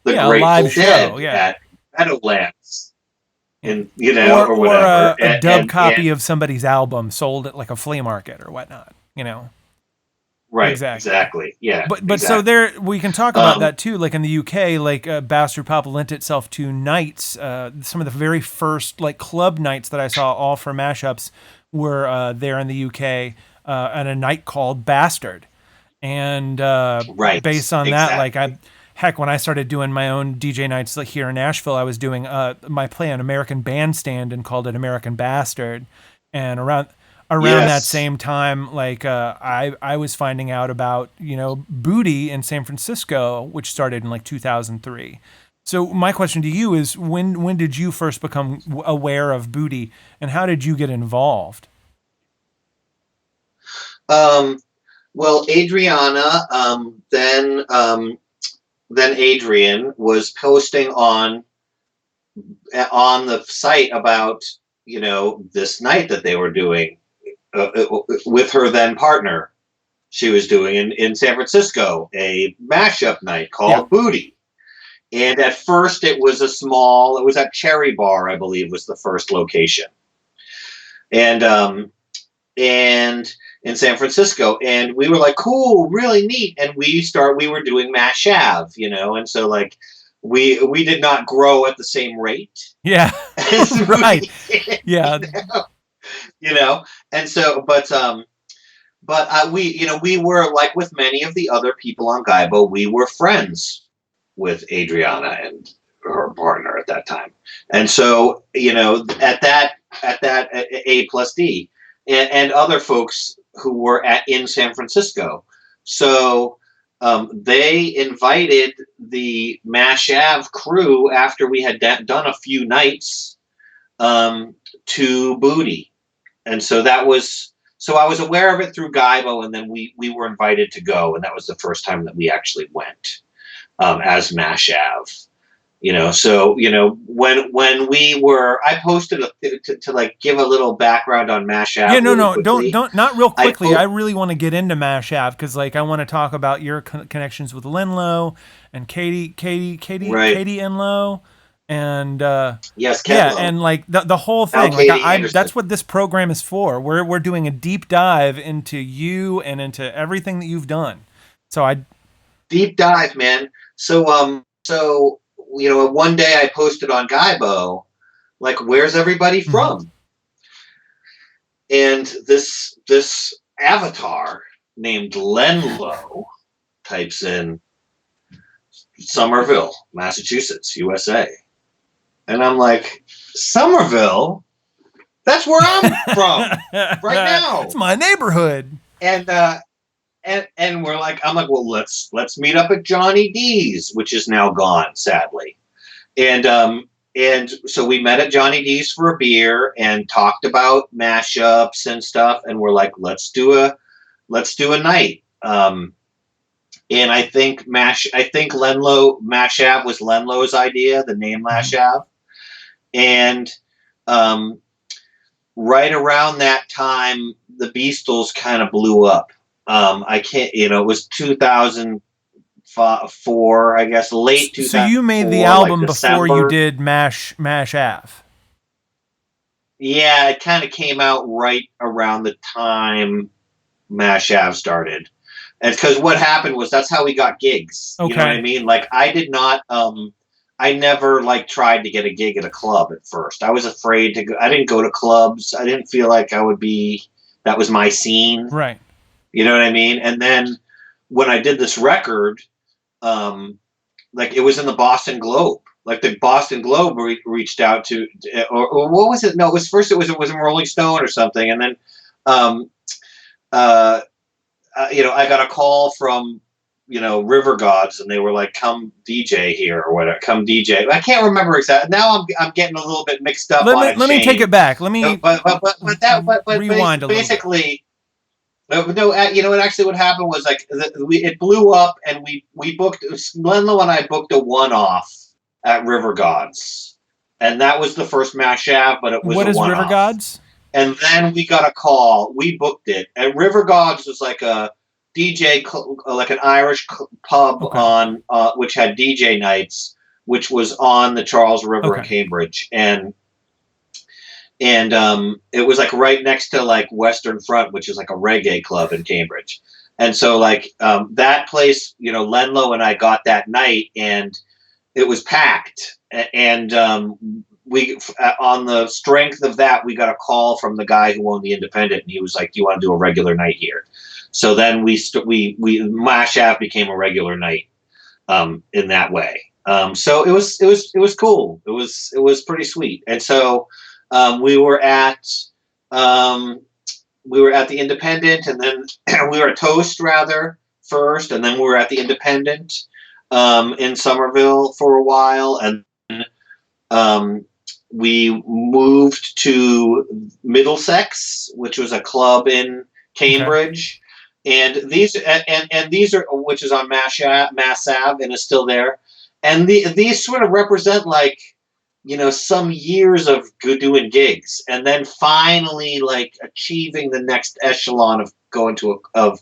the Grateful Dead at Meadowlands, or whatever, or a dub copy of somebody's album sold at like a flea market or whatnot. Right. Exactly. Yeah. But exactly. So there we can talk about that too. Like in the UK, like Bastard Pop lent itself to nights. Some of the very first like club nights that I saw, all for mashups, were there in the UK at a night called Bastard, and based on that, like when I started doing my own DJ nights like here in Nashville, I was doing my play on American Bandstand and called it American Bastard, and around that same time, like I was finding out about Booty in San Francisco, which started in like 2003. So my question to you is, when did you first become aware of Booty, and how did you get involved? Well, Adriana, then Adrian was posting on the site about this night that they were doing. With her then partner, she was doing in San Francisco a mashup night called Booty. And at first it was at Cherry Bar, I believe, was the first location. And in San Francisco. And we were like, cool, really neat. And we were doing Mash Ave, and so like we did not grow at the same rate. Yeah. Right. Yeah. And so, but we were like with many of the other people on Gaibo, we were friends with Adriana and her partner at that time. And so, at that A plus D and other folks who were in San Francisco. So, they invited the Mash Ave crew after we had done a few nights, to Booty. And so I was aware of it through Gaibo, and then we were invited to go, and that was the first time that we actually went as Mash Ave. So when we were, I posted to like give a little background on Mash Ave. Yeah, don't not real quickly. I really want to get into Mash Ave because like I want to talk about your connections with Lenlow and Katie Enlow. And yes, and like the whole thing, like that's what this program is for. We're doing a deep dive into you and into everything that you've done. So deep dive, man. So one day I posted on Gaibo, like, where's everybody from? And this avatar named Lenlow types in Somerville, Massachusetts, USA. And I'm like, Somerville? That's where I'm from right now. It's my neighborhood. And we're like, I'm like, well, let's meet up at Johnny D's, which is now gone, sadly. And so we met at Johnny D's for a beer and talked about mashups and stuff. And we're like, let's do a night. And I think Mash Ave was Lenlow's idea, the name Mash Ave. And right around that time, the Beastles kind of blew up. It was 2004, I guess, late 2004. So you made the album before you did Mash Ave. Yeah, it kind of came out right around the time Mash Ave started. And because what happened was that's how we got gigs. Okay. You know what I mean? Like I never like tried to get a gig at a club at first. I was afraid to go. I didn't go to clubs. I didn't feel like that was my scene. Right. You know what I mean? And then when I did this record, like it was in the Boston Globe. like the Boston Globe reached out to, or what was it? No, it was first. It was in Rolling Stone or something, and then, um, uh, I got a call from, River Gods, and they were like, "Come DJ here or whatever. Come DJ." I can't remember exactly. Now I'm getting a little bit mixed up on a Let me take it chain. back. Let me But rewind a little bit. basically. No, it actually what happened was like it blew up, and we booked Lenlo and I booked a one-off at River Gods, and that was the first Mash Ave, but it was What a is River one-off. Gods? And then we got a call. We booked it, and River Gods was like a DJ, like an Irish pub Okay. on which had DJ nights, which was on the Charles River in Okay. Cambridge, and it was like right next to like Western Front, which is like a reggae club in Cambridge. And so like that place, Lenlo and I got that night, and it was packed. And we on the strength of that, we got a call from the guy who owned the Independent, and he was like, "Do you want to do a regular night here?" So then we Mash Ave became a regular night in that way. So it was cool. It was pretty sweet. And so we were at the Independent, and then we were at Toast rather first, and then we were at the Independent in Somerville for a while, and we moved to Middlesex, which was a club in Cambridge. Okay. And these are, which is on Mass Ave and is still there, and these sort of represent like, some years of doing gigs, and then finally like achieving the next echelon of going to a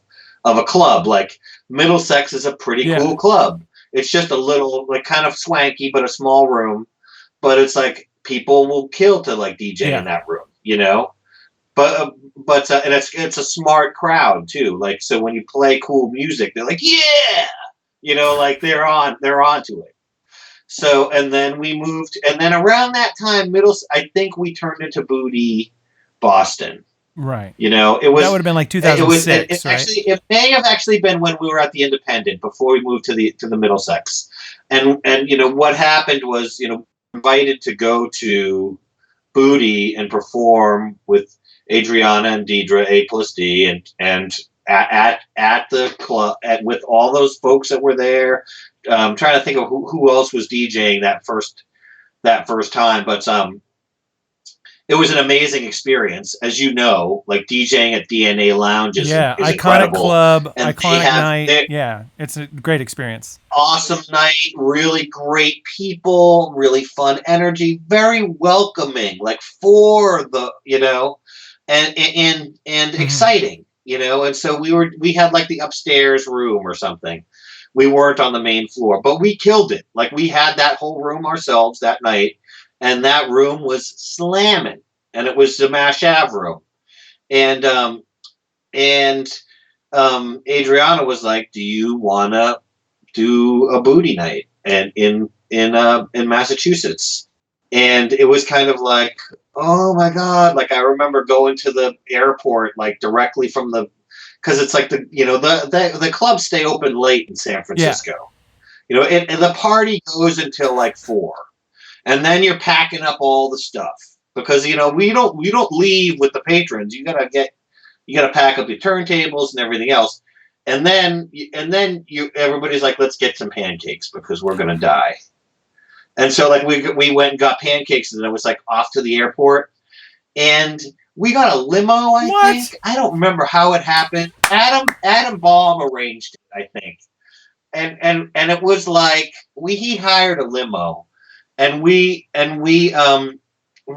club. Like Middlesex is a pretty cool club. It's just a little like kind of swanky, but a small room. But it's like people will kill to like DJ in that room, But and it's a smart crowd too. Like so when you play cool music, they're like, yeah, like they're onto it. So, and then we moved, and then around that time, I think we turned into Booty Boston. Right. It was, that would have been like 2006, right? Actually, it may have actually been when we were at the Independent before we moved to the Middlesex. And what happened was, invited to go to Booty and perform with Adriana and Deidre, A+D, and at the club, with all those folks that were there. I'm trying to think of who else was DJing that first time, but it was an amazing experience, as you know. Like DJing at DNA Lounge is iconic incredible. Club, and iconic night. Yeah, it's a great experience. Awesome night, really great people, really fun energy, very welcoming, like for the and exciting, And so we had like the upstairs room or something. We weren't on the main floor, but we killed it. Like we had that whole room ourselves that night, and that room was slamming, and it was the Mash Ave room. And Adriana was like, "Do you want to do a booty night and in Massachusetts?" And it was kind of like, oh my God. Like I remember going to the airport, like directly from because it's like the clubs stay open late in San Francisco, and the party goes until like 4, and then you're packing up all the stuff because we don't leave with the patrons. You gotta pack up your turntables and everything else, and then everybody's like, let's get some pancakes because we're gonna die. And so like we went and got pancakes, and it was like off to the airport, and we got a limo, I think. I don't remember how it happened. Adam Baum arranged it, I think. And it was like he hired a limo, and we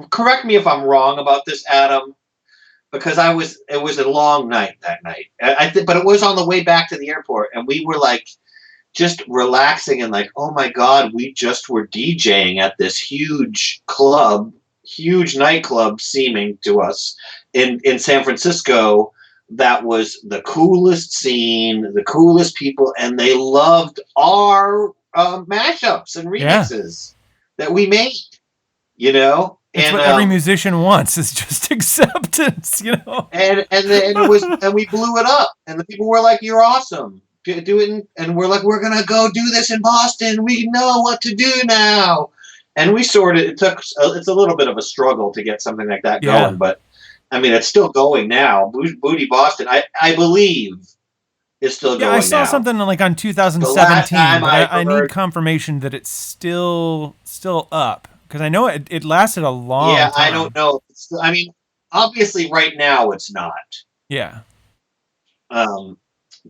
correct me if I'm wrong about this, Adam, because it was a long night that night. But it was on the way back to the airport, and we were like just relaxing and like, oh my God, we just were DJing at this huge nightclub seeming to us in San Francisco. That was the coolest scene, the coolest people, and they loved our mashups and remixes that we made, It's what every musician wants, is just acceptance, And we blew it up, and the people were like, "You're awesome." do it, and we're like, we're gonna go do this in Boston. We know what to do now. And we sort of, it's a little bit of a struggle to get something like that Yeah. going, but I mean, it's still going now. Booty Boston, I believe, is still Yeah, going I saw now. something like on The last 2017, time but I I need heard, confirmation that it's still up because I know it lasted a long yeah, I time. don't know. I mean, obviously, right now it's not. Yeah. Um,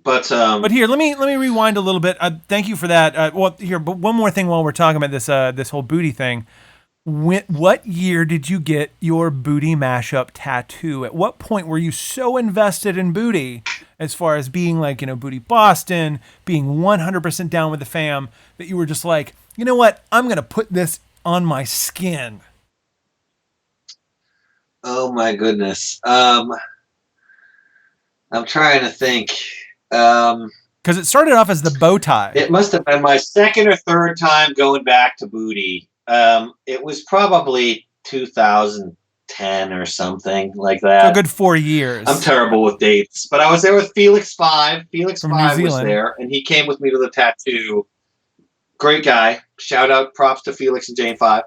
but But here, let me rewind a little bit. Thank you for that. Well, here, but one more thing while we're talking about this whole booty thing. What year did you get your booty mashup tattoo? At what point were you so invested in booty, as far as being like, Booty Boston, being 100% down with the fam, that you were just like, you know what, I'm gonna put this on my skin? oh my goodness, I'm trying to think. Um, Because it started off as the bow tie. it must have been my second or third time going back to booty. It was probably 2010 or something like So a that. good 4 I'm years terrible with dates, but I was there with Felix Five. Felix from New Five was Zealand. there, and he came with me to the tattoo. Great guy. Shout out, props to Felix and Jane Five.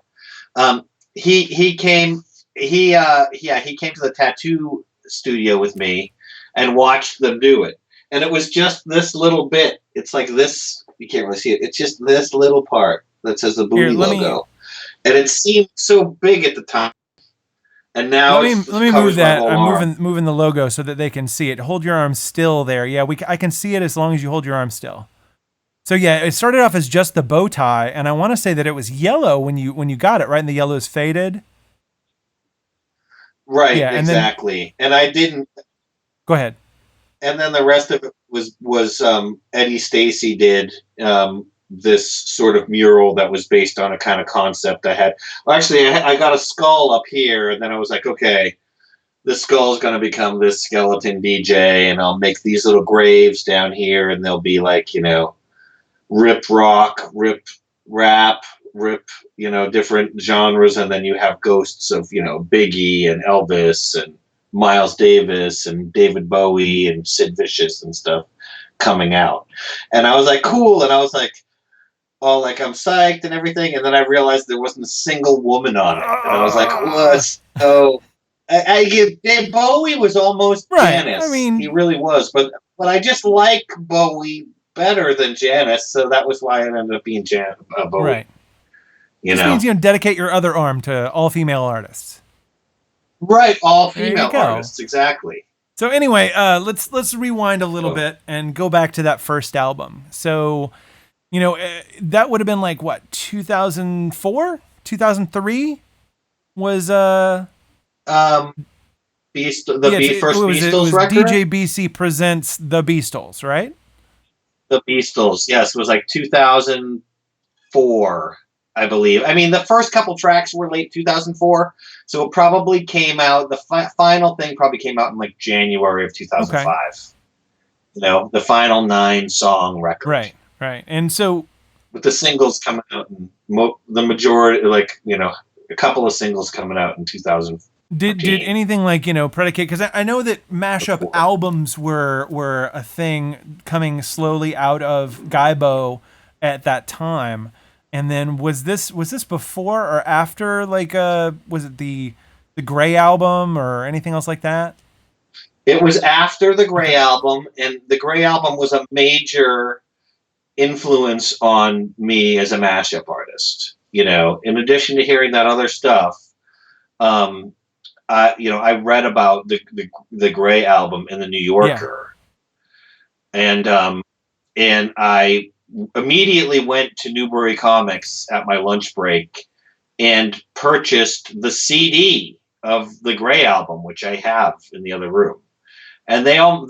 He came. He came to the tattoo studio with me and watched them do it. And it was just this little bit. It's like this. You can't really see it. It's just this little part that says the Here, booty logo, and it seemed so big at the time. And now let it me move covers my that. whole I'm arm. moving the logo so that they can see it. Hold your arm still there. Yeah, I can see it as long as you hold your arm still. So yeah, it started off as just the bow tie, and I want to say that it was yellow when you got it, right? And the yellow is faded. Right, Yeah, and then exactly. And I didn't. go ahead. And then the rest of it was Eddie Stacy did this sort of mural that was based on a kind of concept I had. Well, actually, I got a skull up here, and then I was like, okay, this skull is going to become this skeleton DJ, and I'll make these little graves down here, and they'll be like, rip rock, rip rap, rip, different genres, and then you have ghosts of, Biggie and Elvis and Miles Davis and David Bowie and Sid Vicious and stuff coming out. And I was like, cool. And I was like, oh, like I'm psyched and everything. And then I realized there wasn't a single woman on it. And I was like, what? So Dave Bowie was almost Right. I Janis. He mean, really was. But I just like Bowie better than Janis. So that was why it ended up being Bowie. right. You Just know? means dedicate your other arm to all female artists. Right, all There you female go. artists, exactly. So anyway, let's rewind a little bit and go back to that first album. So, that would have been like what, 2004, 2003 was Beast, yeah, first it Beastles was record. DJ BC presents the Beastles, right? The Beastles, yes, it was like 2004, I believe. I mean, the first couple tracks were late 2004, so it probably came out. The final thing probably came out in like January of 2005. Okay. The final 9-song record. Right. And so, with the singles coming out, and the majority, like a couple of singles coming out in 2000. Did anything like predicate? Because I know that mashup albums were a thing coming slowly out of Gaibo at that time. And then was this before or after, like, was it the Gray album or anything else like that? It was after the Gray album, and the Gray album was a major influence on me as a mashup artist. In addition to hearing that other stuff, I read about the Gray album in the New Yorker, and I immediately went to Newbury Comics at my lunch break and purchased the CD of the Gray album, which I have in the other room. And then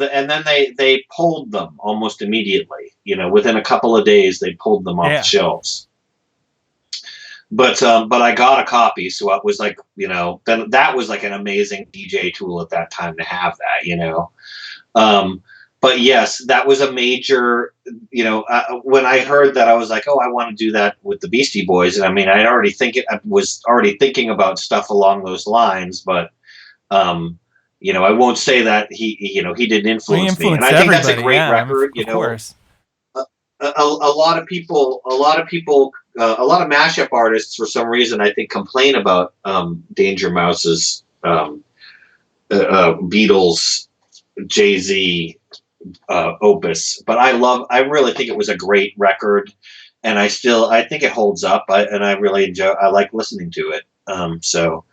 they pulled them almost immediately. Within a couple of days, they pulled them off the shelves. But I got a copy, so it was like, then that was like an amazing DJ tool at that time to have that, But yes, that was a major, when I heard that, I was like, oh, I want to do that with the Beastie Boys. And I mean, I was already thinking about stuff along those lines, but, I won't say that he didn't influence me. And I think that's a great record, Of course. a lot of people, a lot of mashup artists, for some reason, I think, complain about Danger Mouse's Beatles, Jay-Z opus, but I really think it was a great record, and I think it holds up, and I really enjoy. I like listening to it. So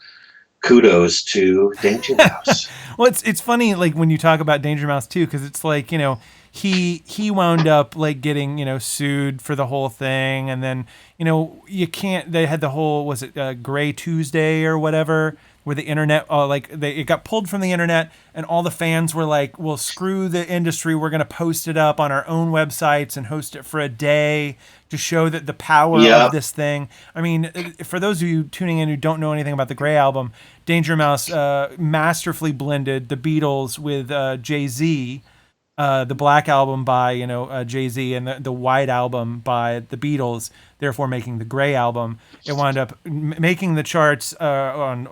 kudos to Danger Mouse. Well, it's funny like when you talk about Danger Mouse too, because it's like he wound up like getting sued for the whole thing, and then you can't. They had the whole was it Gray Tuesday or whatever, where the internet it got pulled from the internet, and all the fans were like, "Well, screw the industry. We're gonna post it up on our own websites and host it for a day to show that the power of this thing." I mean, for those of you tuning in who don't know anything about the Gray album, Danger Mouse masterfully blended the Beatles with Jay-Z, the Black Album by Jay-Z, and the White Album by the Beatles, therefore making the Gray Album. It wound up making the charts on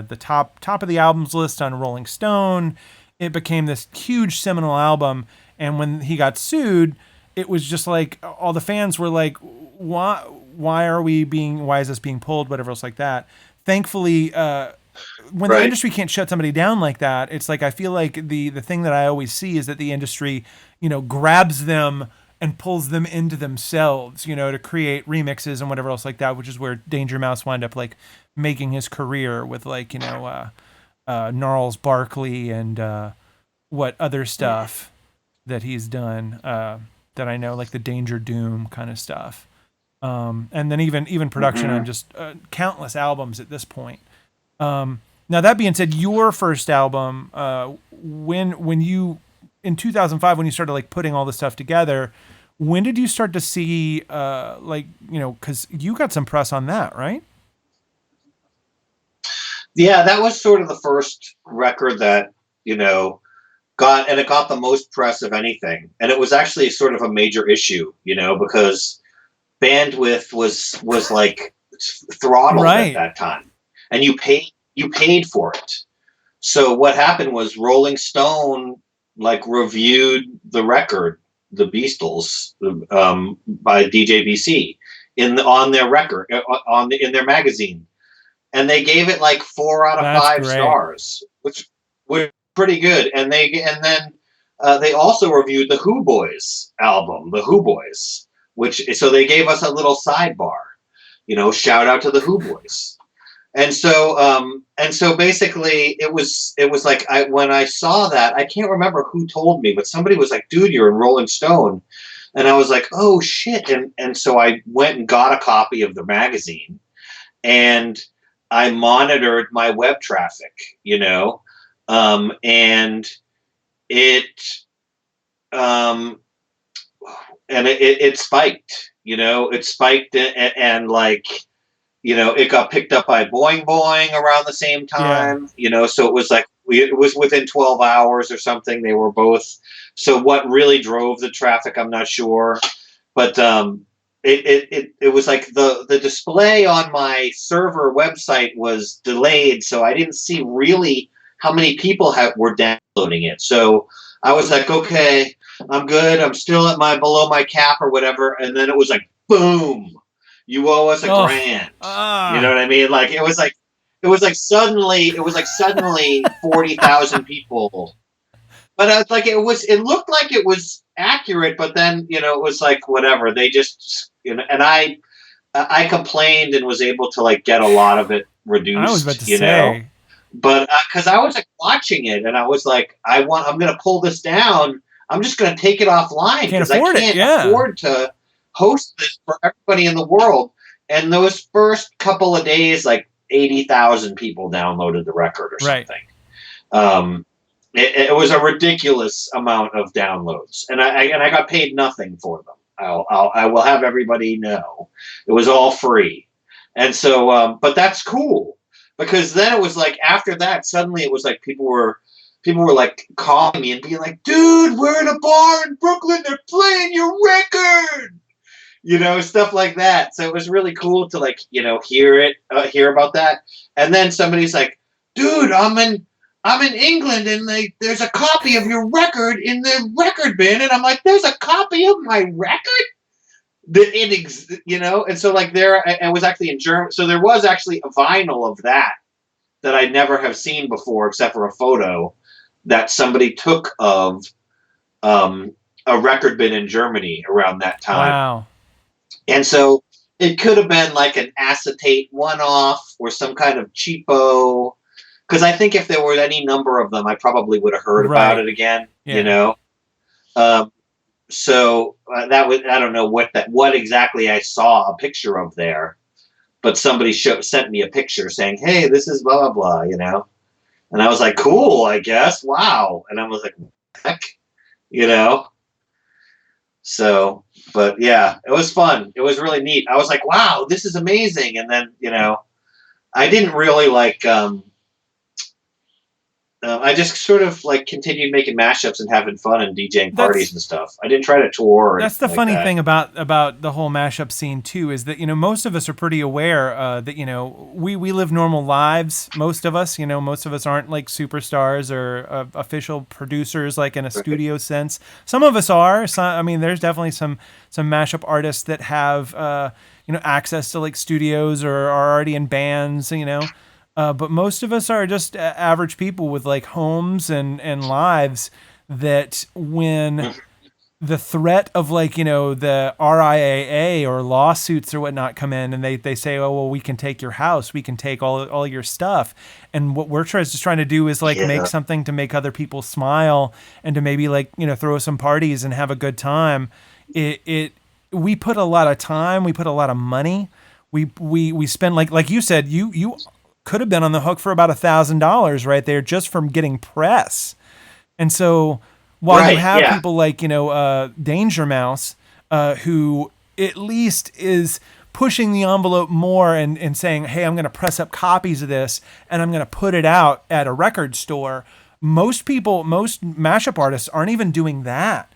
the top of the albums list on Rolling Stone. It became this huge seminal album, and when he got sued, it was just like all the fans were like, why is this being pulled, whatever else like that. Thankfully, when the industry can't shut somebody down like that, it's like I feel like the thing that I always see is that the industry grabs them and pulls them into themselves, to create remixes and whatever else like that, which is where Danger Mouse wound up like making his career with Gnarls Barkley and what other stuff that he's done that I know, like the Danger Doom kind of stuff. And then even production on just countless albums at this point. Now that being said, your first album, when you in 2005 when you started like putting all this stuff together, when did you start to see because you got some press on that, right? Yeah, that was sort of the first record that got the most press of anything, and it was actually sort of a major issue, because bandwidth was like throttled at that time, and you paid for it. So what happened was Rolling Stone reviewed the record, the Beastles, by DJBC on their record in their magazine, and they gave it like 4 out of 5 stars, which was pretty good. And then they also reviewed the Who Boys album, the Who Boys, so they gave us a little sidebar, shout out to the Who Boys. And so basically it was like when I saw that, I can't remember who told me, but somebody was like, "Dude, you're in Rolling Stone." And I was like, "Oh shit." And so I went and got a copy of the magazine, and I monitored my web traffic, and it spiked, it spiked, and it got picked up by Boing Boing around the same time, so it was like it was within 12 hours or something. They were both. So what really drove the traffic, I'm not sure, but it was like the display on my server website was delayed, so I didn't see really how many people were downloading it. So I was like, okay, I'm good. I'm still at below my cap or whatever. And then it was like, boom, you owe us $1,000. You know what I mean? Like it was like suddenly 40,000 people. But it looked like it was accurate, but then, it was like, whatever. They just, and I complained and was able to get a lot of it reduced, I was about to say. But because I was watching it, and I was like, I'm going to pull this down. I'm just going to take it offline because I can't afford to host this for everybody in the world. And those first couple of days, 80,000 people downloaded the record or something. It was a ridiculous amount of downloads, and I got paid nothing for them. I will have everybody know it was all free, and so but that's cool. Because then it was like after that, suddenly it was like people were calling me and being like, "Dude, we're in a bar in Brooklyn. They're playing your record," stuff like that. So it was really cool to hear about that. And then somebody's like, "Dude, I'm in I'm in England and there's a copy of your record in the record bin. And I'm like, there's a copy of my record? And so like I was actually in Germany. So there was actually a vinyl of that I never have seen before, except for a photo that somebody took of a record bin in Germany around that time. Wow. And so it could have been like an acetate one-off or some kind of cheapo. Because I think if there were any number of them, I probably would have heard about it again. Yeah. So that was, I don't know what exactly I saw a picture of there, but somebody sent me a picture saying, "Hey, this is blah blah blah," and I was like, "Cool, I guess, wow," and I was like, "Heck," So, but yeah, it was fun. It was really neat. I was like, "Wow, this is amazing," and then I didn't really like. I just sort of like continued making mashups and having fun and DJing parties and stuff. I didn't try to tour. That's the funny thing about the whole mashup scene too, is that most of us are pretty aware that we live normal lives. Most of us, aren't like superstars or official producers, like in a studio sense. Some of us are. There's definitely some mashup artists that have access to like studios or are already in bands. But most of us are just average people with like homes and lives that when the threat of like, the RIAA or lawsuits or whatnot come in and they say, oh, well, we can take your house. We can take all your stuff. And what we're just trying to do is like make something to make other people smile and to maybe like, throw some parties and have a good time. We put a lot of time. We put a lot of money. We spend like you said, you could have been on the hook for about $1,000 right there just from getting press. And so while you have people like, Danger Mouse, who at least is pushing the envelope more and saying, hey, I'm going to press up copies of this and I'm going to put it out at a record store. Most mashup artists aren't even doing that.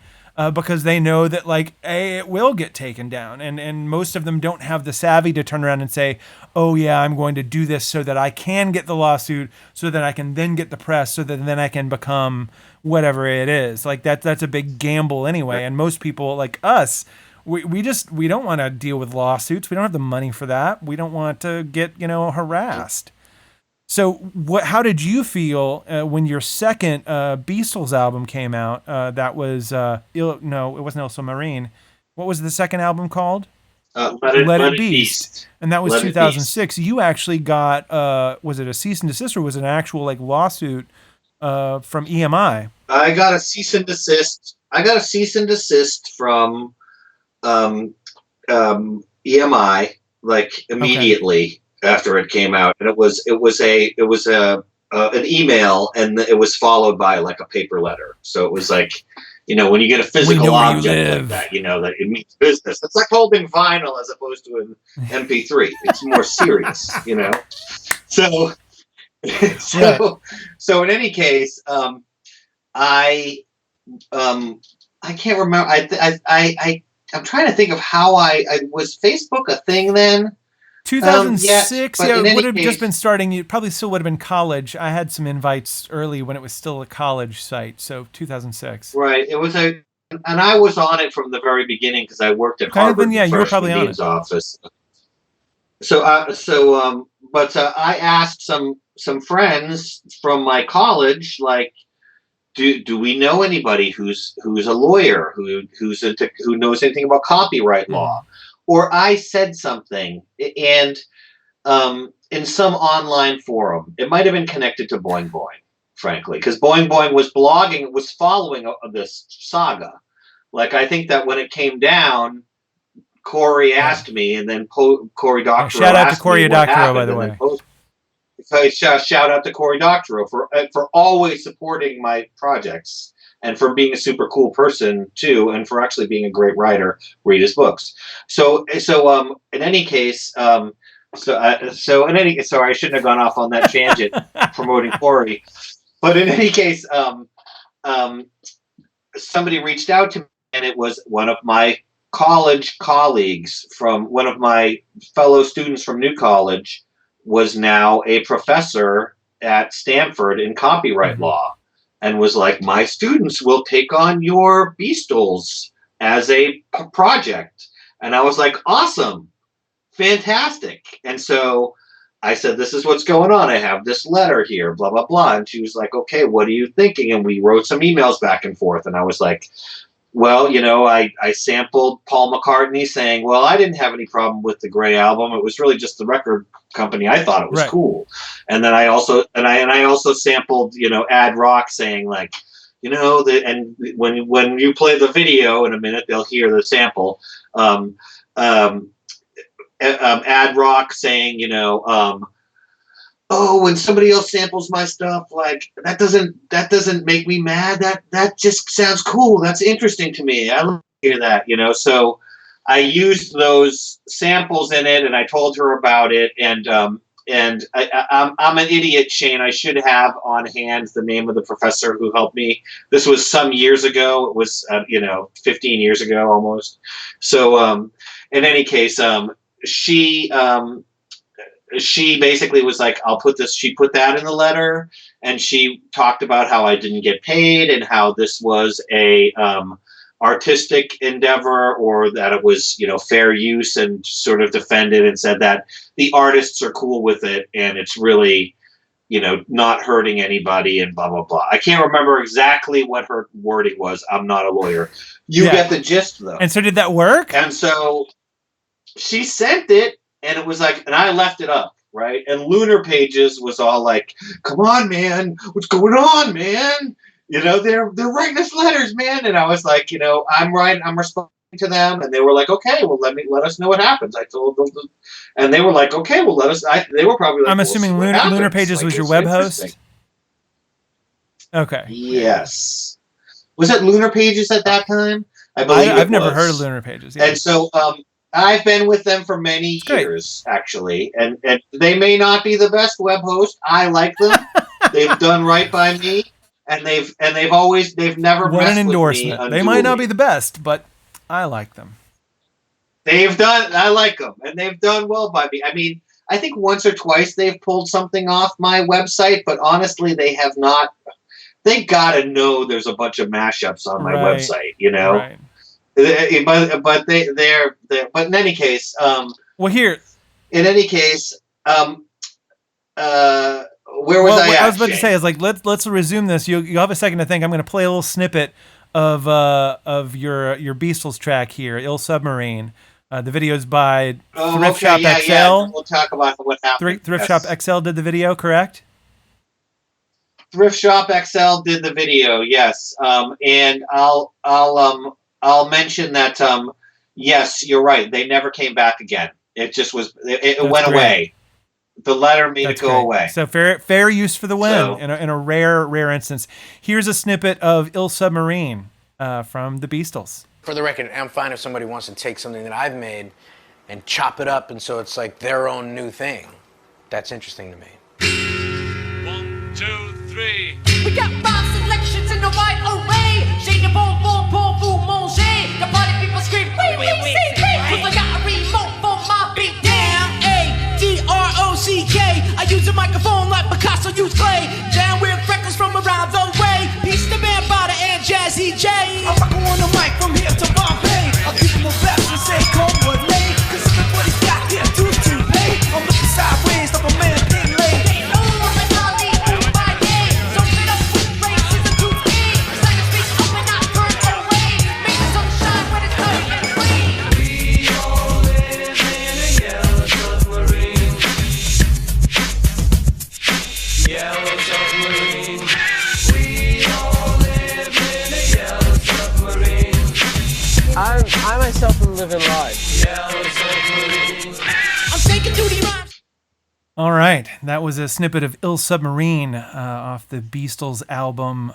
Because they know that like it will get taken down, and most of them don't have the savvy to turn around and say, oh yeah, I'm going to do this so that I can get the lawsuit, so that I can then get the press, so that then I can become whatever it is. Like that's a big gamble anyway. And most people like us, we don't want to deal with lawsuits. We don't have the money for that. We don't want to get harassed. So how did you feel when your second Beastles album came out? That was it wasn't Also Marine. What was the second album called? Let It Beast. And that was Let 2006. You actually got was it a cease and desist or was it an actual like lawsuit from EMI? I got a cease and desist. From EMI like immediately. Okay. After it came out, and it was an email, and it was followed by like a paper letter. So it was like, when you get a physical object like that, that it means business. It's like holding vinyl as opposed to an MP3. It's more serious, So in any case, I can't remember. I'm trying to think of how was Facebook a thing then. 2006, it would have just been starting. You probably still would have been college. I had some invites early when it was still a college site, so 2006. Right. It was and I was on it from the very beginning because I worked at Harvard. You were probably on it. Office. But I asked some friends from my college, like, do we know anybody who's a lawyer who knows anything about copyright law? Or I said something, and in some online forum, it might have been connected to Boing Boing, frankly, because Boing Boing was blogging, was following this saga. Like, I think that when it came down, Corey asked me, and then Cory Doctorow. Shout out to Cory Doctorow, by the way. Shout out to Cory Doctorow for always supporting my projects. And for being a super cool person too, and for actually being a great writer, read his books. So in any case, sorry, I shouldn't have gone off on that tangent promoting Corey, but in any case, somebody reached out to me, and it was one of my college colleagues from one of my fellow students from New College was now a professor at Stanford in copyright Mm-hmm. law, and was like, my students will take on your Beastles as a project. And I was like, awesome, fantastic. And so I said, this is what's going on. I have this letter here, blah, blah, blah. And she was like, okay, what are you thinking? And we wrote some emails back and forth. And I was like, well, you know, I sampled Paul McCartney saying, well, I didn't have any problem with the Gray album. It was really just the record company. I thought it was Right. cool. And then I also sampled, you know, Ad Rock saying like, you know, and when you play the video in a minute, they'll hear the sample. Ad Rock saying, you know, oh, when somebody else samples my stuff, like that doesn't make me mad. That just sounds cool. That's interesting to me. I love to hear that, you know. So I used those samples in it, and I told her about it. And I'm an idiot, Shane. I should have on hand the name of the professor who helped me. This was some years ago. It was 15 years ago almost. So in any case, she basically was like, I'll put this, she put that in the letter, and she talked about how I didn't get paid and how this was a artistic endeavor, or that it was, you know, fair use, and sort of defended and said that the artists are cool with it and it's really, you know, not hurting anybody and blah, blah, blah. I can't remember exactly what her wording was. I'm not a lawyer. You get the gist though. And so did that work? And so she sent it, and it was like, and I left it up, right? And Lunar Pages was all like, come on, man, what's going on, man? You know, they're writing us letters, man. And I was like, you know, I'm responding to them. And they were like, okay, well, let us know what happens. I told them, and they were like, okay, well, let us, they were probably like, I'm assuming Lunar Pages was your web host? Okay. Yes. Was it Lunar Pages at that time? I believe I've never heard of Lunar Pages. Yeah. And so, I've been with them for many years, actually, and they may not be the best web host. I like them; they've done right by me, and they've never what messed an endorsement. With me. They might not be the best, but I like them. I like them, and they've done well by me. I mean, I think once or twice they've pulled something off my website, but honestly, they have not. They gotta know there's a bunch of mashups on my website, you know. Right. But but in any case, well, here. In any case, where was I at? I was about to say is like let's resume this. You have a second to think. I'm going to play a little snippet of your Beastles track here, "Ill Submarine." The video's by Thrift Shop XL. Yeah. We'll talk about what happened. Thrift Shop XL did the video, correct? Thrift Shop XL did the video, yes. And I'll mention that, yes, you're right. They never came back again. It just was, it went away. The letter made it go away. So fair use for the win in a rare instance. Here's a snippet of "Ill Submarine" from the Beastles. For the record, I'm fine if somebody wants to take something that I've made and chop it up, and so it's like their own new thing. That's interesting to me. 1, 2, 3. We got 5 selections in the wide array. J'ai de bonbons pour vous manger. The party people scream, oui, c'est great. Cause I got a remote for my beat down. A-D-R-O-C-K. I use a microphone like Picasso used clay. Down with records from around the way. Peace to Band Bada and Jazzy J. I'm rocking on the mic from here to Bombay. I'll give them a best and say, come with me. Cause everybody's got here too late. I'm looking sideways like a man being laid. I myself am living life. I'm taking duty rhymes. All right, that was a snippet of "Ill Submarine" off the Beastles album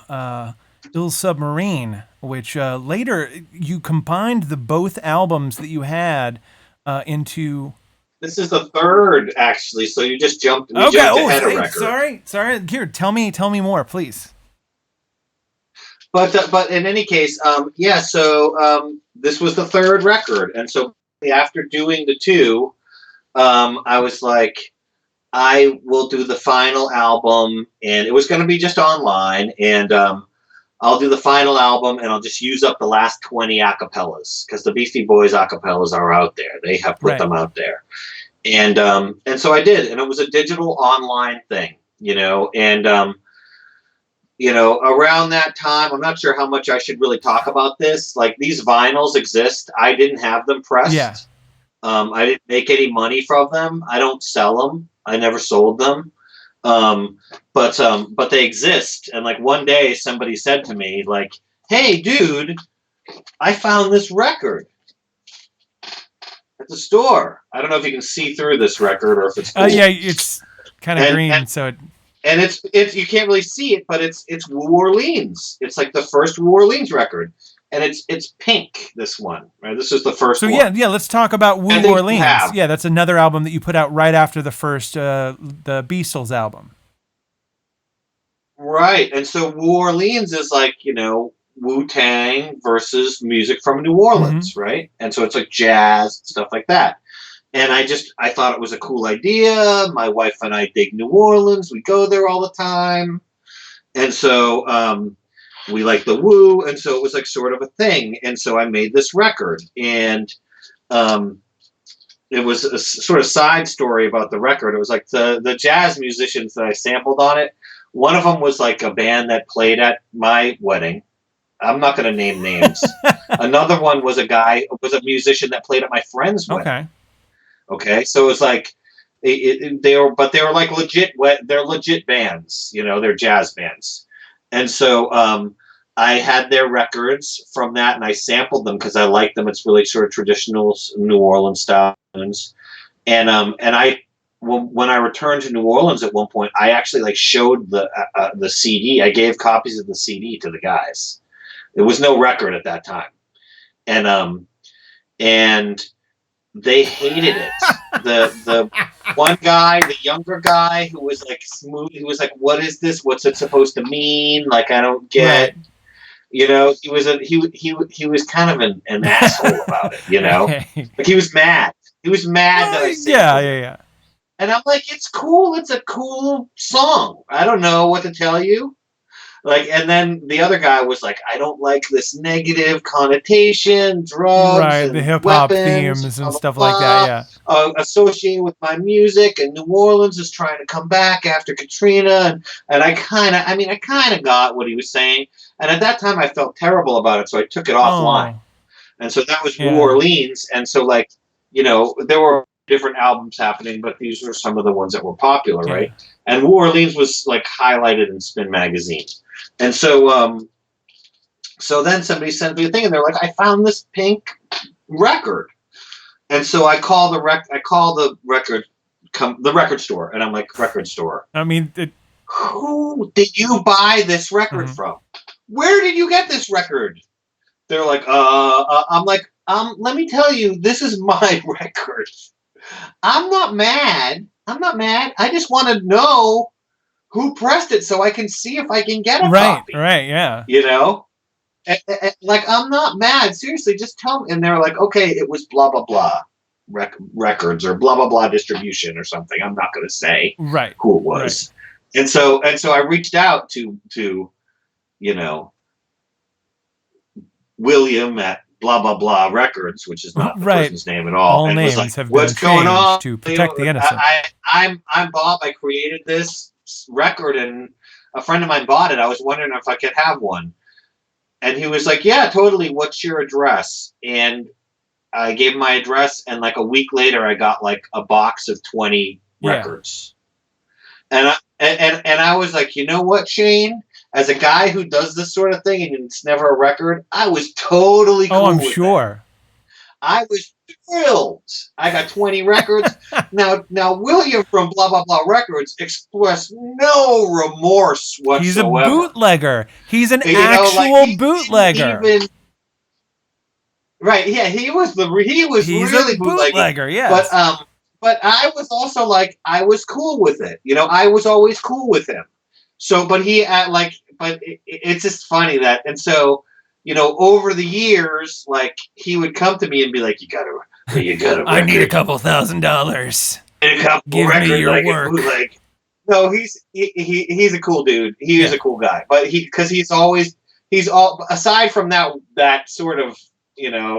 "Ill Submarine," which later you combined both albums that you had into. This is the third, actually. So you just jumped. Jumped ahead of record. Sorry. Here, tell me more, please. But in any case, yeah. So this was the third record, and so after doing the two, I was like, I will do the final album, and it was going to be just online, and I'll do the final album, and I'll just use up the last 20 acapellas, because the Beastie Boys acapellas are out there. They have put Right. them out there. And so I did, and it was a digital online thing, and around that time, I'm not sure how much I should really talk about this. Like, these vinyls exist. I didn't have them pressed. Yeah. I didn't make any money from them. I don't sell them. I never sold them. But they exist. And like one day somebody said to me, like, "Hey dude, I found this record at the store." I don't know if you can see through this record or if it's cool. Yeah, it's kind of green, so and it's you can't really see it, but it's New Orleans. It's like the first New Orleans record. And it's pink, this one. Right? This is the first one. So yeah, let's talk about Woo And they Orleans. have- Yeah, that's another album that you put out right after the first the Beastles album. Right. And so New Orleans is like, Wu-Tang versus music from New Orleans, right? And so it's like jazz, stuff like that. And I thought it was a cool idea. My wife and I dig New Orleans. We go there all the time. And so we like the Woo, and so it was like sort of a thing. And so I made this record, and it was a sort of side story about the record. It was like the jazz musicians that I sampled on it. One of them was like a band that played at my wedding. I'm not going to name names. Another one was a musician that played at my friend's wedding. Okay. So it was like they were like legit. They're legit bands. They're jazz bands. And so I had their records from that, and I sampled them because I liked them. It's really sort of traditional New Orleans style tunes. And when I returned to New Orleans at one point, I actually like showed the CD. I gave copies of the CD to the guys. There was no record at that time, and they hated it. The one guy, the younger guy, who was like smooth, he was like, "What is this? What's it supposed to mean? Like, I don't get." Right. He was kind of an asshole about it. Okay. Like he was mad. He was mad that I said Yeah. And I'm like, it's cool. It's a cool song. I don't know what to tell you. Like, and then the other guy was like, I don't like this negative connotation, drugs, Right, and the hip hop weapons, themes blah, and blah, stuff like that. Yeah. associated with my music, and New Orleans is trying to come back after Katrina, and I kind of got what he was saying, and at that time I felt terrible about it, so I took it offline, and so that was New Orleans, and so like, there were different albums happening, but these were some of the ones that were popular, right? And New Orleans was like highlighted in Spin magazine, and so so then somebody sent me a thing, and they're like, I found this pink record. And so I call the record store, and I'm like, record store. I mean, Who did you buy this record from? Where did you get this record? They're like, I'm like, let me tell you, this is my record. I'm not mad. I just want to know who pressed it so I can see if I can get a copy. Right, yeah. Like, I'm not mad. Seriously, just tell me. And they're like, okay, it was blah, blah, blah records or blah, blah, blah distribution or something. I'm not going to say who it was. Right. And so I reached out to William at blah, blah, blah records, which is not the person's name at all. All and names was like, have what's been going on? to protect the innocent. I'm Bob. I created this record, and a friend of mine bought it. I was wondering if I could have one. And he was like, yeah, totally. What's your address? And I gave him my address, and like a week later, I got like a box of 20 records. And I was like, you know what, Shane? As a guy who does this sort of thing and it's never a record, I was totally cool with sure. that. I was thrilled. I got 20 records. Now William from Blah Blah Blah Records expressed no remorse whatsoever. He's a bootlegger. He's an actual bootlegger. Right? Yeah, he was really a bootlegger. Yes. But I was also like, I was cool with it. I was always cool with him. So, but it's just funny that, and so, over the years, like he would come to me and be like, you gotta. I need a couple $1,000. a couple Give me records your I get work. bootleg. No, he's a cool dude. He is Yeah. a cool guy, but he's all aside from that sort of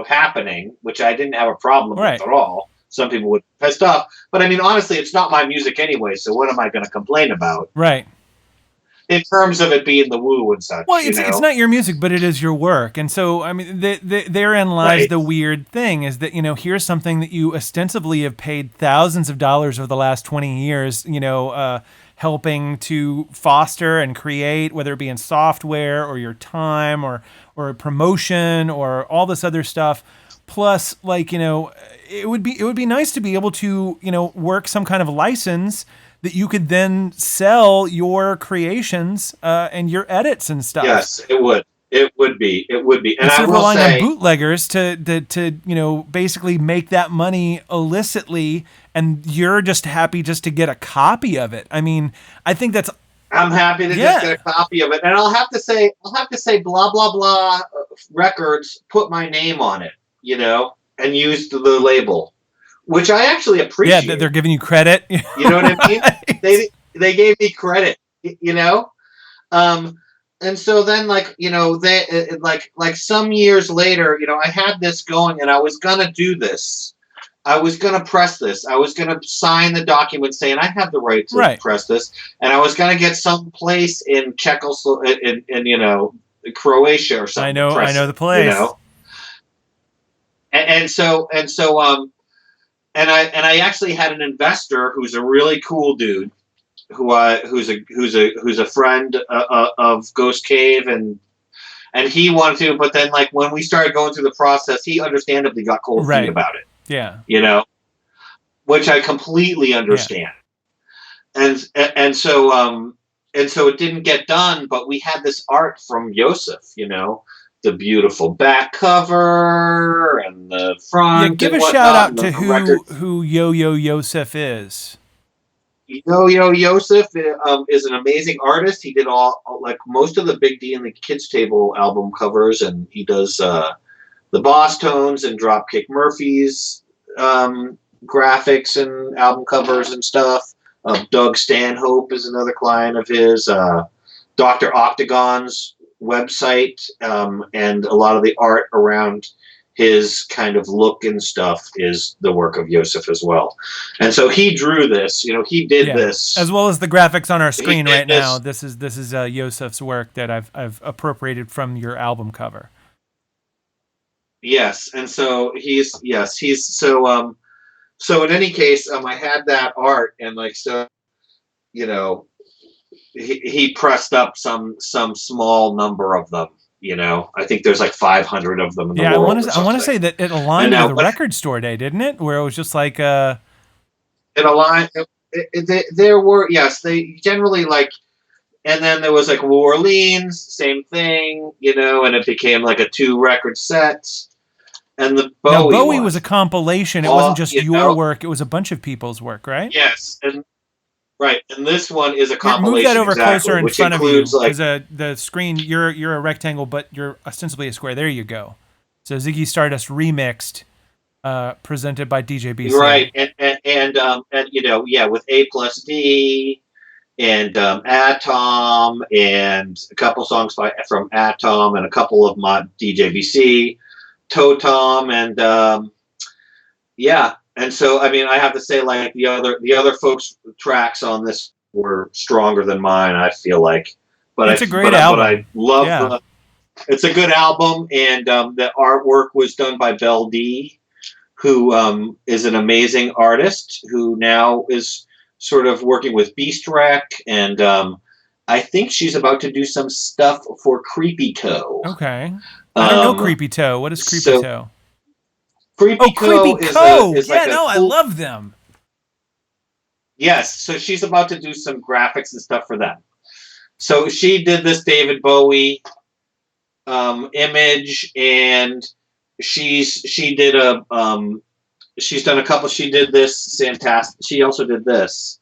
happening, which I didn't have a problem Right. with at all. Some people would be pissed off, but I mean honestly, it's not my music anyway. So what am I going to complain about? Right. In terms of it being the woo and such, Well, it's not your music, but it is your work, and so I mean, therein lies Right. the weird thing: is that here's something that you ostensibly have paid thousands of dollars over the last 20 years, helping to foster and create, whether it be in software or your time or promotion or all this other stuff. Plus, it would be nice to be able to work some kind of license that you could then sell your creations and your edits and stuff. Yes, it would. It would be. And Instead I of will relying say, on bootleggers to basically make that money illicitly, and you're just happy just to get a copy of it. I mean, I think that's. I'm happy to just get a copy of it, and I'll have to say, blah blah blah records put my name on it, and use the label, which I actually appreciate. Yeah, they're giving you credit. You know what I mean? They gave me credit, and so then they some years later, I had this going, and I was gonna do this. I was gonna press this. I was gonna sign the document saying I have the right to press this, and I was gonna get some place in Czechoslovakia, in Croatia or something. I know the place. And I actually had an investor who's a really cool dude, who's a friend of Ghost Cave, and he wanted to, but then when we started going through the process, he understandably got cold feet about it. Yeah. Which I completely understand. Yeah. And so it didn't get done, but we had this art from Yosef, the beautiful back cover and the front. Yeah, give a shout out to who Yo-Yo Yosef is. Yo-Yo Yosef is an amazing artist. He did most of the Big D and the Kids Table album covers, and he does the Boss Tones and Dropkick Murphys graphics and album covers and stuff. Doug Stanhope is another client of his. Dr. Octagon's website and a lot of the art around his kind of look and stuff is the work of Yosef as well. And so he drew this, he did this. As well as the graphics on our screen right now. This is Yosef's work that I've appropriated from your album cover. Yes, and so so in any case, I had that art, and he pressed up some small number of them. I think there's 500 of them in the world. I want to say that it aligned with the record store day, didn't it? Where it was just like it aligned. There were they generally and then there was New Orleans, same thing, and it became a 2-record set. And the Bowie was a compilation. It wasn't just your work; it was a bunch of people's work, right? Yes, and this one is a compilation. Move that over closer in front of you, because the screen. You're a rectangle, but you're ostensibly a square. There you go. So Ziggy Stardust remixed, presented by DJ BC. Right, and with A+D and Atom and a couple songs from Atom and a couple of my DJ BC. Totom and and so I have to say the other folks' tracks on this were stronger than mine, I feel but it's a great album. But I love it's a good album, and the artwork was done by Belle D, who is an amazing artist who now is sort of working with Beast Rec, and I think she's about to do some stuff for Creepy Co. Okay. I don't know Creepy Toe. What is Creepy Toe? Creepy Co. is I love them. Yes, so she's about to do some graphics and stuff for them. So she did this David Bowie image, and she's done a couple. She did this fantastic. She also did this.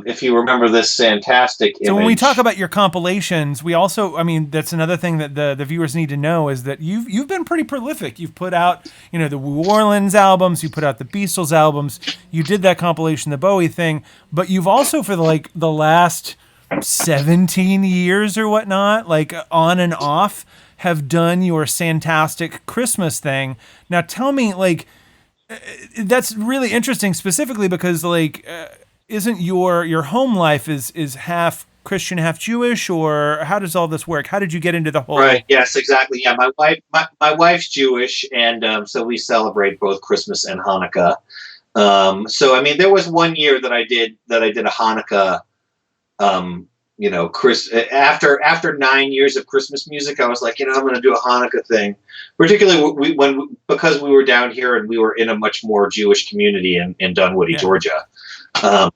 if you remember this fantastic image. So when we talk about your compilations, we also, I mean, that's another thing that the viewers need to know is that you've been pretty prolific. You've put out, you know, the New Orleans albums, you put out the Beatles albums, you did that compilation, the Bowie thing, but you've also for the last 17 years or whatnot, like on and off, have done your Santastic Christmas thing. Now tell me, like, that's really interesting specifically because like isn't your home life is half Christian, half Jewish, or how does all this work? How did you get into the whole? Right. Yes, exactly. Yeah, my wife's Jewish, and so we celebrate both Christmas and Hanukkah. So I mean, there was one year that I did a Hanukkah. You know, after 9 years of Christmas music, I was like, you know, I'm going to do a Hanukkah thing. Particularly because we were down here and we were in a much more Jewish community in Dunwoody, Georgia. But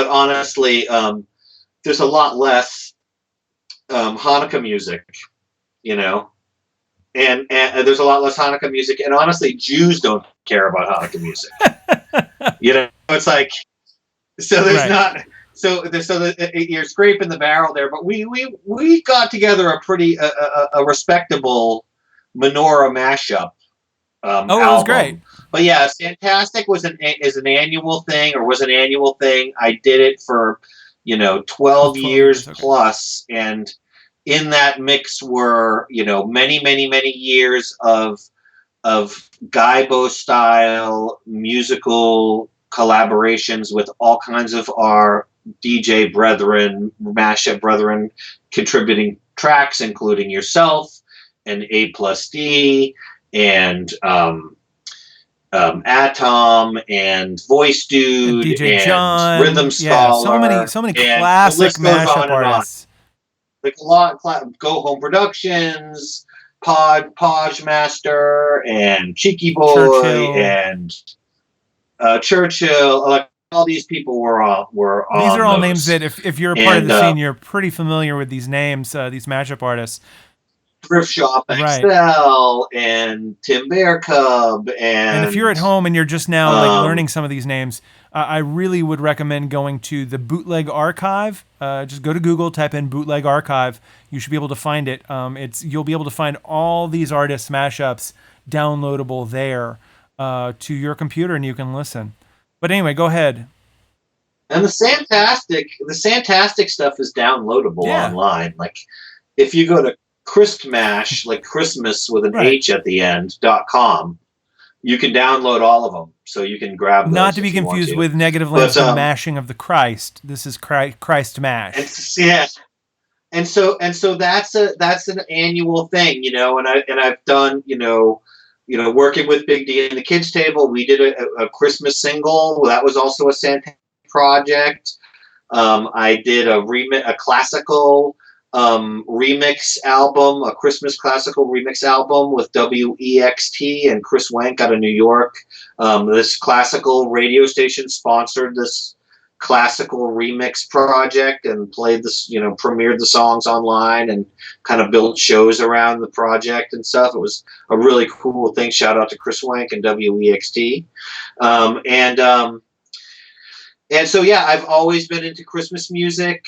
honestly, there's a lot less Hanukkah music, you know, and there's a lot less Hanukkah music, and honestly, Jews don't care about Hanukkah music. You know, it's like. So there's not you're scraping the barrel there, but we got together a pretty a respectable menorah mashup. Album. It was great. But yeah, Fantastic was an annual thing, or was an annual thing. I did it for 12 years plus, and in that mix were many years of Gaibo style musical collaborations with all kinds of our DJ brethren, mashup brethren, contributing tracks, including yourself and A+D and Atom and Voice Dude and DJ and John, Rhythm Scholar. So many classic mashup artists. Like a lot, Go Home Productions, Podge Master, and Cheeky Boy, Churchill. and Churchill. Like all these people were on. These are all those. names that if you're a part of the scene, you're pretty familiar with these names, these mashup artists. Thrift Shop XL, Right. and Tim Bear Cub, and if you're at home and you're just now like learning some of these names, I really would recommend going to the Bootleg Archive. Just go to Google, type in Bootleg Archive. You should be able to find it. You'll be able to find all these artists' mashups downloadable there to your computer, and you can listen. But anyway, go ahead. And the Santastic stuff is downloadable online. Like if you go to Christmash, like Christmas with an H at the end, .com, you can download all of them. So you can grab those. Not to be confused with Negative Links, the mashing of the Christ. This is Christ Mash. And so that's an annual thing, and I've done, working with Big D and the Kids Table. We did a Christmas single. That was also a Santa project. I did a classical remix album, a Christmas classical remix album with WEXT and Chris Wank out of New York. This classical radio station sponsored this classical remix project and played this, premiered the songs online and kind of built shows around the project and stuff. It was a really cool thing. Shout out to Chris Wank and WEXT. And so, yeah, I've always been into Christmas music,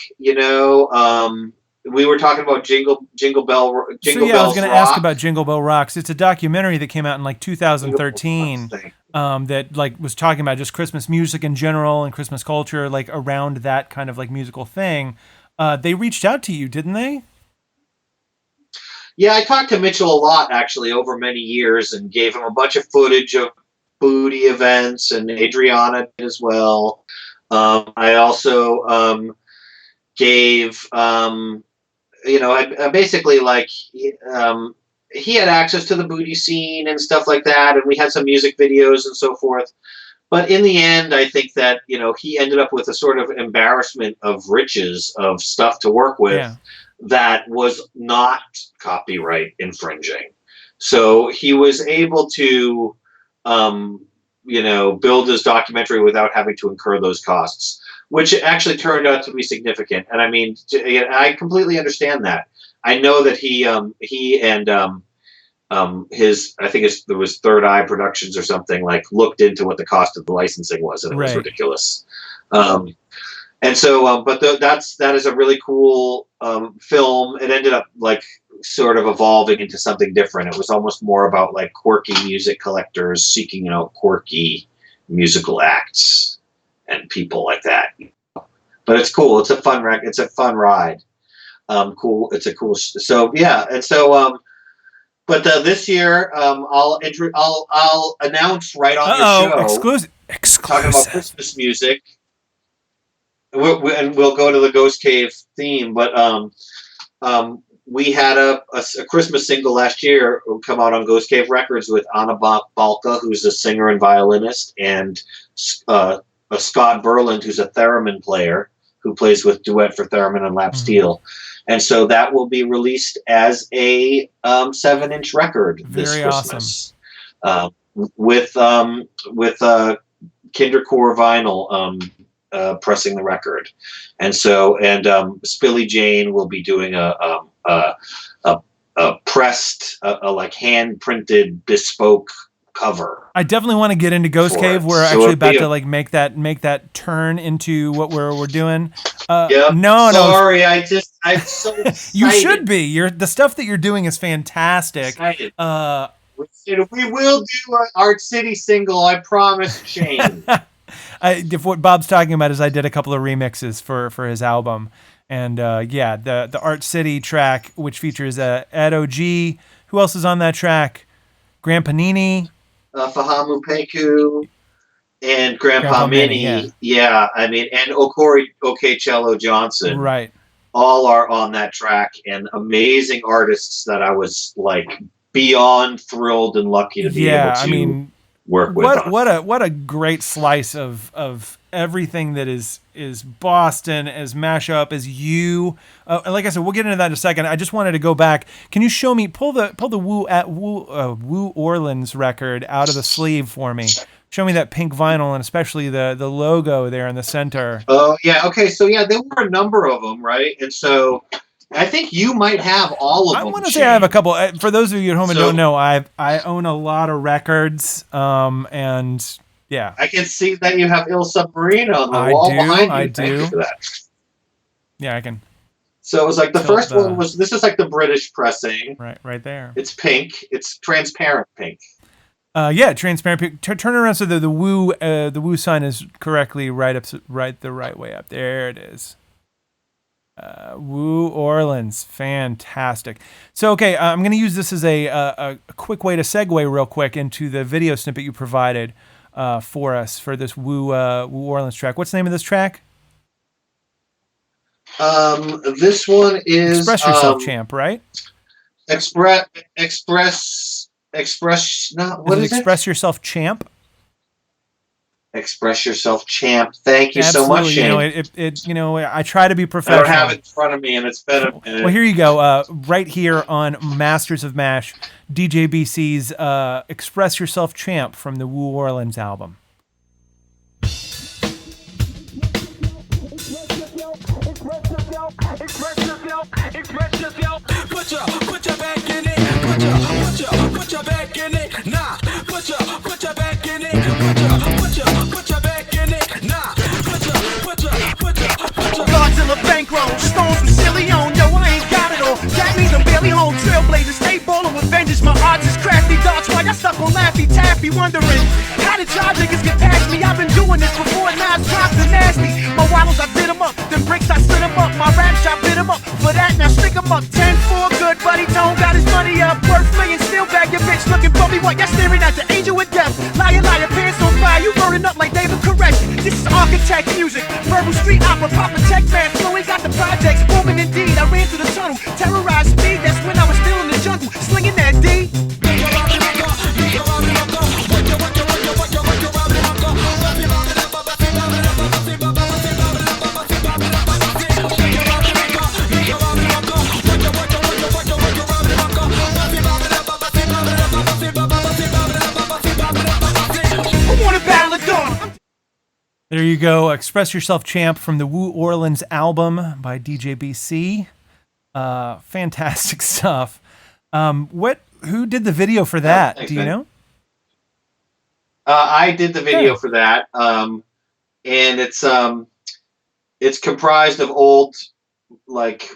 we were talking about Jingle Bells Rock. I was going to ask about Jingle Bell Rocks. It's a documentary that came out in like 2013 that like was talking about just Christmas music in general and Christmas culture, like around that kind of like musical thing. They reached out to you, didn't they? Yeah, I talked to Mitchell a lot actually over many years and gave him a bunch of footage of booty events, and Adriana did as well. I also gave. I basically like he had access to the booty scene and stuff like that, and we had some music videos and so forth. But in the end, I think that he ended up with a sort of embarrassment of riches of stuff to work with that was not copyright infringing. So he was able to, build his documentary without having to incur those costs, which actually turned out to be significant. And I mean, I completely understand that. I know that he and I think there was Third Eye Productions or something, like looked into what the cost of the licensing was, and it was Right. ridiculous. And so, but that is a really cool film. It ended up like sort of evolving into something different. It was almost more about like quirky music collectors seeking out quirky musical acts and people like that. But it's cool. It's a fun It's a fun ride. Cool. It's a cool. So yeah, and so but this year I'll announce right on your show. Exclusive. Talking about Christmas music. And we'll go to the Ghost Cave theme, but we had a Christmas single last year come out on Ghost Cave Records with Anna Balka, who's a singer and violinist, and Scott Berland, who's a theremin player who plays with Duet for Theremin and Lap Steel. And so that will be released as a 7-inch record this Christmas. Awesome. With Kindercore vinyl pressing the record. And so Spilly Jane will be doing a pressed, like hand printed bespoke cover. I definitely want to get into Ghost Cave. We're actually about to like make that turn into what we're doing. No, sorry, I'm so excited. You should be. The stuff that you're doing is fantastic. We will do an Art City single, I promise, Shane. If what Bob's talking about is I did a couple of remixes for his album, and the Art City track, which features Ed O.G. Who else is on that track? Grand Panini, Fahamu Peku, and Grandpa Minnie. Yeah, I mean, and Okori Okecello Johnson. Right. All are on that track, and amazing artists that I was like beyond thrilled and lucky to be able to work with. What a great slice of everything that is Boston, as mashup, as you. Like I said, we'll get into that in a second. I just wanted to go back. Can you show me pull the Woo Orleans record out of the sleeve for me? Show me that pink vinyl, and especially the logo there in the center. Oh yeah, okay. So yeah, there were a number of them, right? And so I think you might have all of them. I want to say I have a couple. For those of you at home who don't know, I own a lot of records, and yeah. I can see that you have Il Submarine on the wall behind you. I do. Thank you for that. Yeah, I can. So it was like the first one was. This is like the British pressing. Right there. It's pink. It's transparent pink. Transparent pink. Turn around so the Woo sign is correctly right the right way up. There it is. Woo Orleans, fantastic. So, okay, I'm going to use this as a quick way to segue real quick into the video snippet you provided for us for this Woo Orleans track. What's the name of this track? This one is Express Yourself, Champ, right? Express. No, what is it? Express Yourself, Champ. Express Yourself, Champ. Thank you so much, Shane. I try to be professional. I don't have it in front of me, and it's been a minute. Well, here you go. Right here on Masters of Mash, DJ BC's Express Yourself, Champ from the Woo Orleans album. Put your back in it. Put your back in it. Nah. Put your back in it. Put your back in it. Nah. Put your. Godzilla bankroll, stones from Leon. Yo, I ain't got it all. That means I'm barely home. Trailblazers, stay ballin' with vengeance. My odds is crafty. Darts while y'all stuck on Laffy Taffy, wondering how did y'all niggas get past me? I've been doing this before. Now it's drops and nasty. My wallows, I bit 'em up. Them bricks, I split 'em up. My raps, I bit 'em up. For that, now stick 'em up. 10-4, good buddy. Tone got his money up. Worth millions, still bag your bitch. Looking for me, what? Y'all staring at the angel with death. Liar, pants on fire. You burning up like David Koresh. This is architect music. Verbal street opera. Papa tech man. Flowing got the projects. Booming indeed. I ran through the tunnel. Terrorized speed. That's when I was still in the jungle. Slinging that D. There you go. Express Yourself, Champ from the Woo Orleans album by DJ BC. Fantastic stuff. What who did the video for that? Thanks, Do you man. know? I did the video Okay. for that, and it's comprised of old, like,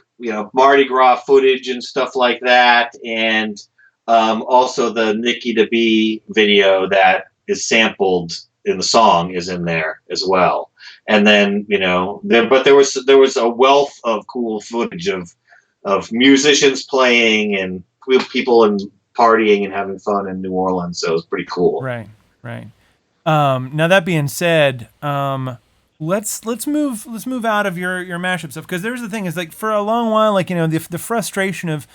Mardi Gras footage and stuff like that, and also the Nikki DeB video that is sampled in the song is in there as well. And then there was a wealth of cool footage of musicians playing and people and partying and having fun in New Orleans. So it was pretty cool. Right. Right. Now that being said, let's move out of your mashup stuff, because there's the thing is, like, for a long while, like, the frustration of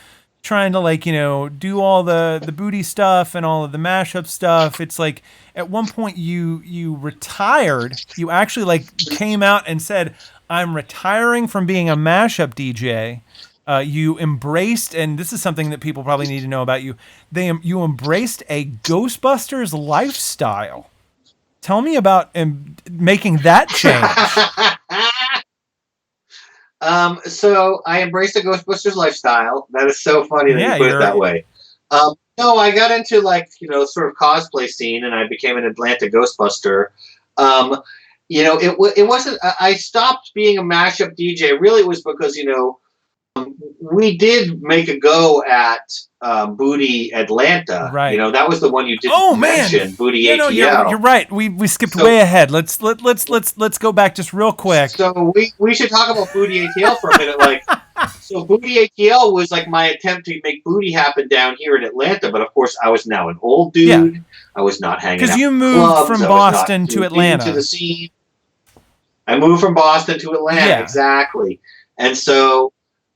trying to, like, do all the booty stuff and all of the mashup stuff. It's like at one point you retired. You actually, like, came out and said, I'm retiring from being a mashup DJ. You embraced, and this is something that people probably need to know about you. You embraced a Ghostbusters lifestyle. Tell me about making that change. So I embraced the Ghostbusters lifestyle. That is so funny that Yeah, you put it that way. No, I got into, like, sort of cosplay scene, and I became an Atlanta Ghostbuster. It wasn't. I stopped being a mashup DJ. Really, it was because we did make a go at Booty Atlanta. Right. That was the one you didn't mention. Booty ATL. You're right. We skipped way ahead. Let's go back just real quick. So we should talk about Booty ATL for a minute. Like, so Booty ATL was like my attempt to make booty happen down here in Atlanta, but of course I was now an old dude. Yeah. I was not hanging out. Because you moved from Boston to Atlanta. To the scene. I moved from Boston to Atlanta, exactly. And so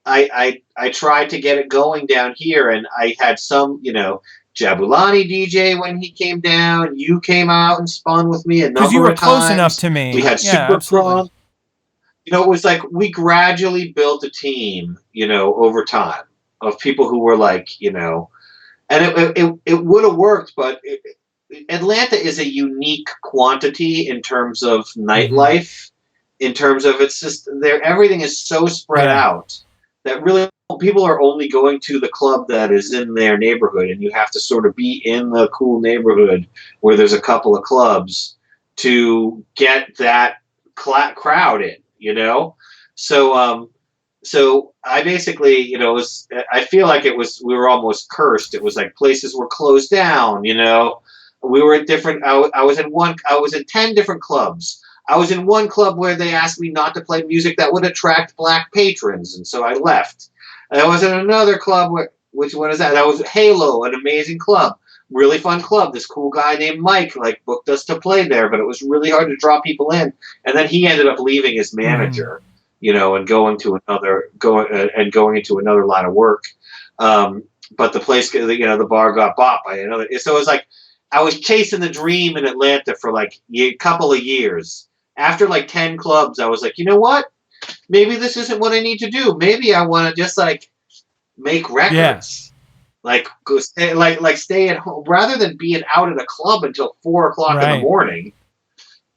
I tried to get it going down here, and I had some, Jabulani DJ when he came down. You came out and spun with me a number of times. Because you were close enough to me. We had Super Prom. It was like we gradually built a team, over time of people who were like, and it would have worked, but Atlanta is a unique quantity in terms of nightlife, in terms of it's just there. Everything is so spread out that really people are only going to the club that is in their neighborhood, and you have to sort of be in the cool neighborhood where there's a couple of clubs to get that crowd in, So I basically, I feel like we were almost cursed. It was like places were closed down, we were at different, I was in 10 different clubs. I was in one club where they asked me not to play music that would attract black patrons, and so I left. And I was in another club which one is that? That was Halo, an amazing club, really fun club. This cool guy named Mike booked us to play there, but it was really hard to draw people in. And then he ended up leaving his manager, and going into another line of work. But the place, the bar got bought by another. So it was like I was chasing the dream in Atlanta for like a couple of years. After like 10 clubs, I was like, you know what? Maybe this isn't what I need to do. Maybe I want to just like make records, like go stay at home rather than being out at a club until 4:00 in the morning.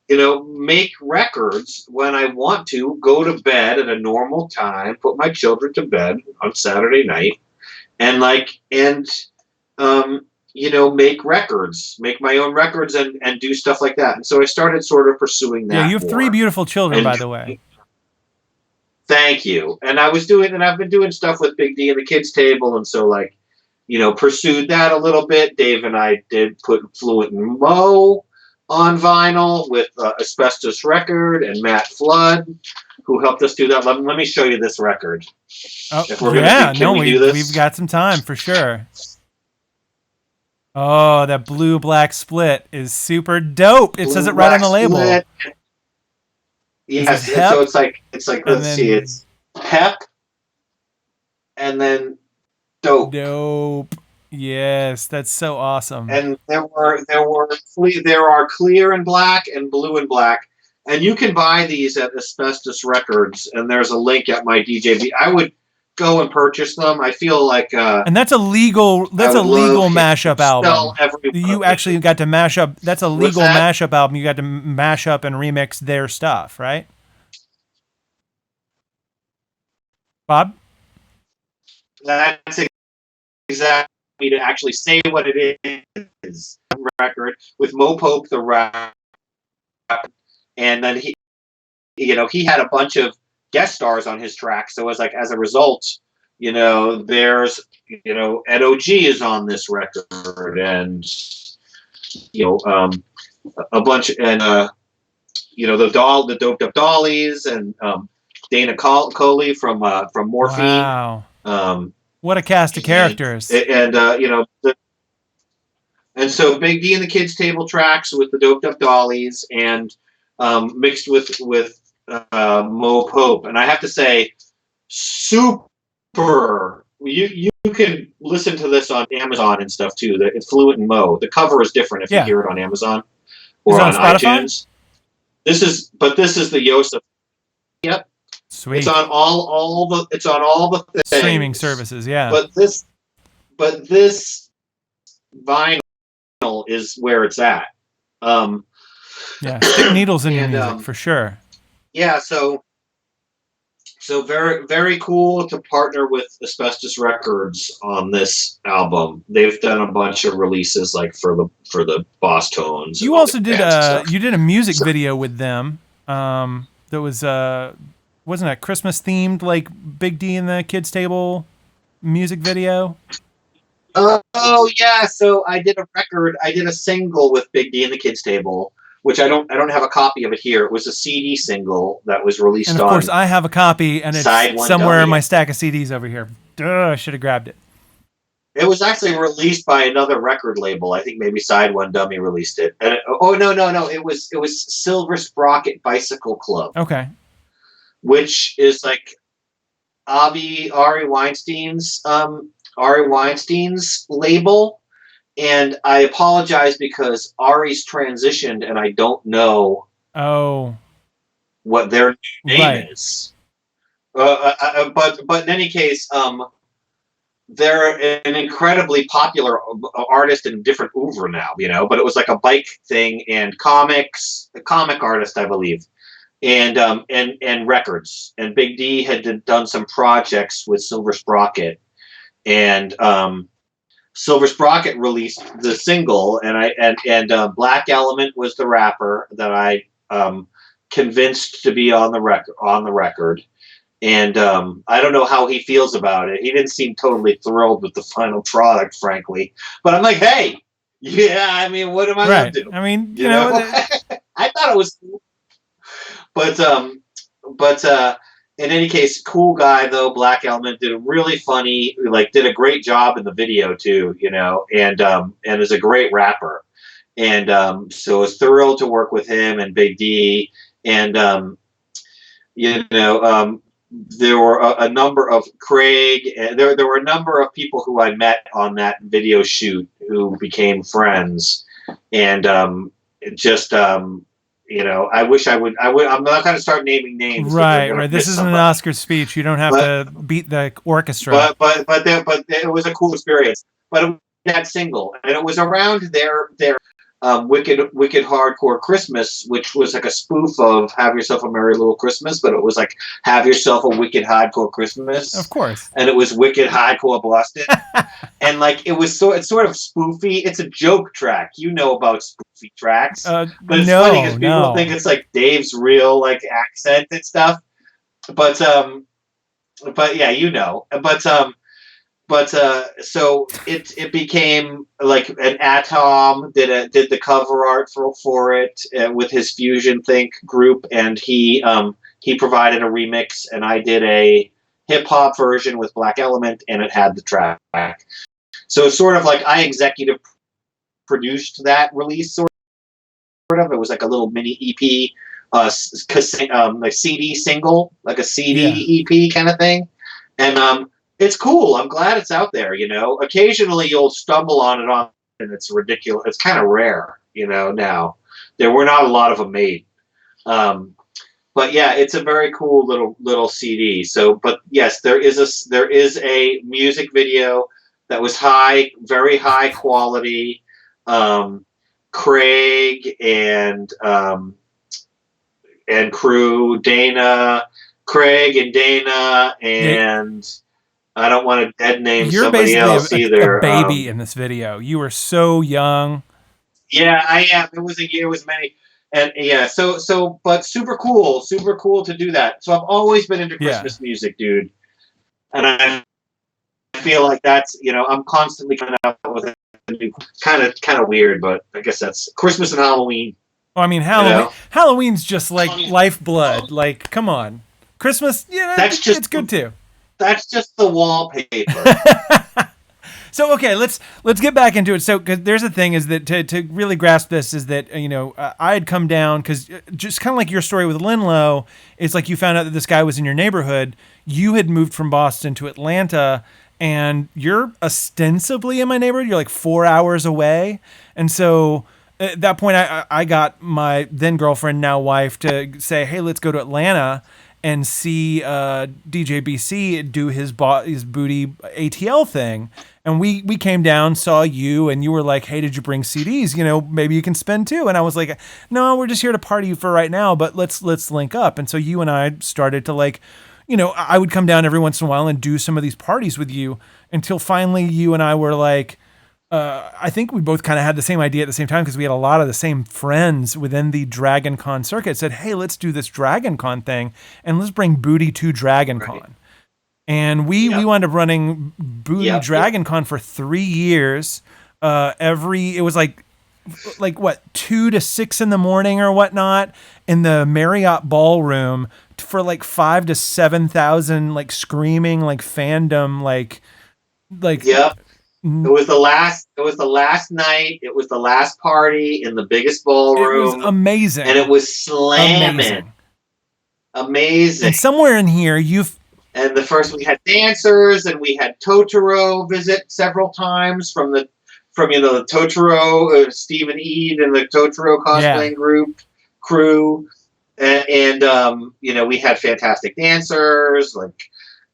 Make records when I want to, go to bed at a normal time, put my children to bed on Saturday night, and make records, make my own records and do stuff like that. And so I started sort of pursuing that. Yeah, you have 3 beautiful children, by the way. Thank you. And I've been doing stuff with Big D and the Kids Table. And so pursued that a little bit. Dave and I did put Fluent and Mo on vinyl with Asbestos Record and Matt Flood, who helped us do that. Let me show you this record. Oh, if we're can we do this? We've got some time for sure. Oh, that blue-black split is super dope. It says it right on the label. Split. Yes, so it's like let's see, it's Pep and then Dope. Dope. Yes, that's so awesome. And there are clear and black and blue and black, and you can buy these at Asbestos Records. And there's a link at my DJB. I would go and purchase them. I feel like and that's a legal mashup album. You actually got to mash up. That's a legal mashup album. You got to mash up and remix their stuff, right? Bob? That's exactly me to actually say what it is. Record with Mo Pope, the rap, and then he had a bunch of guest stars on his track. So it was like, as a result, there's, Ed O.G. is on this record, and a bunch, and the Doped Up Dollies, and Dana Coley from Morphine. Wow. What a cast of characters. And and so Big D and the Kids Table tracks with the Doped Up Dollies, and mixed with Mo Pope. And I have to say, super. You can listen to this on Amazon and stuff too. It's Fluent and Mo. The cover is different if you hear it on Amazon or on iTunes. This is the Yosef. Yep. Sweet. It's on all the things. Streaming services, yeah. But this vinyl is where it's at. Yeah, stick needles in your music for sure. Yeah, so very, very cool to partner with Asbestos Records on this album. They've done a bunch of releases like for the Boss Tones. You also did a music video with them. That was wasn't a Christmas themed, like Big D and the Kids Table music video? Oh yeah, so I did a single with Big D and the Kids Table, which I don't have a copy of it here. It was a CD single that was released on. And of course, I have a copy, and it's somewhere in my stack of CDs over here. Duh, I should have grabbed it. It was actually released by another record label. I think maybe Side One Dummy released it. And no. It was Silver Sprocket Bicycle Club. Okay. Which is like Ari Weinstein's label. And I apologize because Ari's transitioned, and I don't know what their name is. But in any case, they're an incredibly popular artist in different oeuvre now, But it was like a bike thing and comics, a comic artist, I believe, and records. And Big D had done some projects with Silver Sprocket, and Silver Sprocket released the single, and Black Element was the rapper that I convinced to be on the record. And I don't know how he feels about it. He didn't seem totally thrilled with the final product, frankly. But I'm like, hey, yeah, I mean, what am I going to do? I mean, you know, know I thought it was cool. But in any case, cool guy though. Black Element did a really funny, did a great job in the video too, and is a great rapper. And so I was thrilled to work with him and Big D. And there were a number of Craig. There were a number of people who I met on that video shoot who became friends, and I wish I would. I'm not going to start naming names. Right. This isn't an Oscar speech. You don't have to beat the orchestra. But it was a cool experience. But it was that single, and it was around their Wicked Hardcore Christmas, which was like a spoof of Have Yourself a Merry Little Christmas, but it was like Have Yourself a Wicked Hardcore Christmas. Of course. And it was Wicked Hardcore Boston. And it's sort of spoofy. It's a joke track. You know about spoofy tracks. But it's funny because people think it's like Dave's real accent and stuff. But yeah, But so it became like an Atom did the cover art for it with his Fusion Think group, and he provided a remix, and I did a hip hop version with Black Element, and it had the track. So it's sort of like I executive produced that release, sort of. It was like a little mini EP, like CD single, like a CD EP kind of thing, and it's cool. I'm glad it's out there, Occasionally you'll stumble on it, and it's ridiculous. It's kind of rare, now. There were not a lot of them made. But yeah, it's a very cool little CD. So, but yes, there is a music video that was very high quality. Craig and crew, Craig and Dana and I don't want to dead name You're somebody basically else a either. baby in this video. You were so young. Yeah, I am. It was a year. It was many, and yeah. But super cool to do that. So I've always been into Yeah. Christmas music, dude, and I feel like that's I'm constantly coming out with a new kind of weird, but I guess that's Christmas and Halloween. Well, I mean, Halloween's just like lifeblood. Like, come on. Christmas, it's good too. That's just the wallpaper. So okay, let's get back into it. So because there's a thing is that to really grasp this is that I had come down because just kind of like your story with Linlow, it's like you found out that this guy was in your neighborhood. You had moved from Boston to Atlanta, and you're ostensibly in my neighborhood. You're like 4 hours away, and so at that point, I got my then girlfriend, now wife, to say, hey, let's go to Atlanta and see DJ BC do his booty ATL thing. And we came down, saw you, and you were like, hey, did you bring CDs? Maybe you can spend too. And I was like, no, we're just here to party for right now, but let's link up. And so you and I started to I would come down every once in a while and do some of these parties with you until finally you and I were like, I think we both kind of had the same idea at the same time because we had a lot of the same friends within the Dragon Con circuit. Said, hey, let's do this Dragon Con thing and let's bring booty to Dragon Con. And we wound up running Booty Dragon Con for 3 years. It was like what, 2 to 6 in the morning or whatnot in the Marriott ballroom for like 5,000 to 7,000 like screaming like fandom like. Yep. It was the last night. It was the last party in the biggest ballroom. It was amazing. And it was slamming. Amazing. And somewhere in here And the first we had dancers, and we had Totoro visit several times from the Totoro, Stephen Eade and the Totoro cosplaying crew, and we had fantastic dancers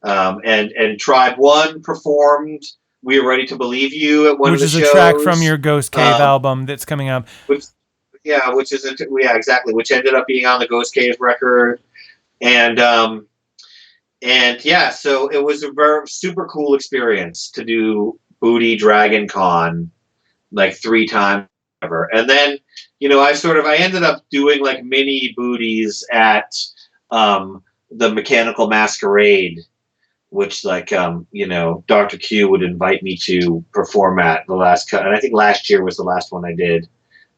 and Tribe One performed. We Were Ready to Believe You at one of the shows. Which is a track from your Ghost Cave album that's coming up. Which ended up being on the Ghost Cave record, and so it was a very super cool experience to do Booty Dragon Con like 3 times ever. And then, I ended up doing like mini booties at the Mechanical Masquerade, which Dr. Q would invite me to perform at the last cut. And I think last year was the last one I did.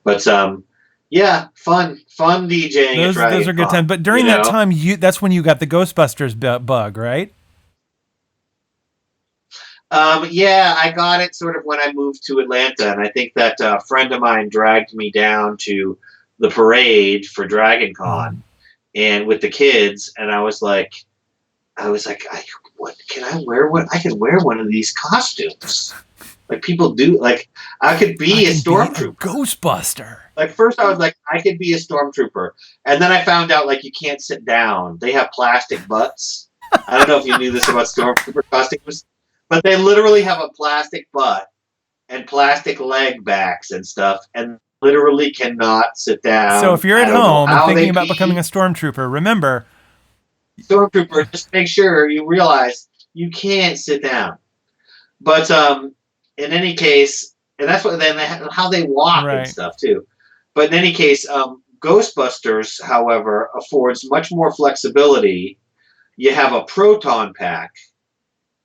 But fun DJing. Those are good times. But during that time, that's when you got the Ghostbusters bug, right? I got it sort of when I moved to Atlanta, and I think that a friend of mine dragged me down to the parade for Dragon Con, and with the kids, and I was like, what can I wear? I could wear one of these costumes. Like people do. Like I could be a stormtrooper, Ghostbuster. Like first I was like, I could be a stormtrooper, and then I found out like you can't sit down. They have plastic butts. I don't know if you knew this about stormtrooper costumes, but they literally have a plastic butt and plastic leg backs and stuff, and literally cannot sit down. So if you're at home and thinking about becoming a stormtrooper, remember. Stormtrooper, just make sure you realize you can't sit down. But in any case, and that's what how they walk and stuff too. But in any case, Ghostbusters, however, affords much more flexibility. You have a proton pack,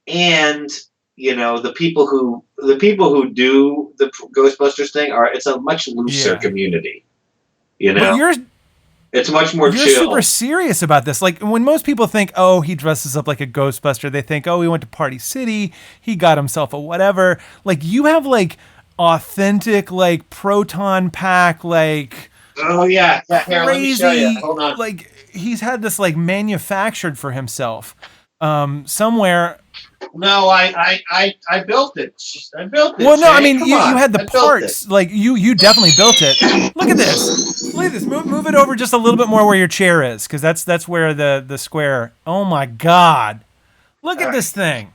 and the people who do the Ghostbusters thing it's a much looser community. But it's much more chill. You're super serious about this. Like when most people think, oh, he dresses up like a Ghostbuster, they think, oh, he went to Party City, he got himself a whatever. Like you have like authentic like proton pack like oh yeah here, crazy, let me show you. Hold on. Like he's had this like manufactured for himself somewhere. No, I built it. I built it. Well, no, I mean you had the parts. Like you definitely built it. Look at this. Look at this. Move it over just a little bit more where your chair is, because that's where the square. Oh my God! Look at this thing.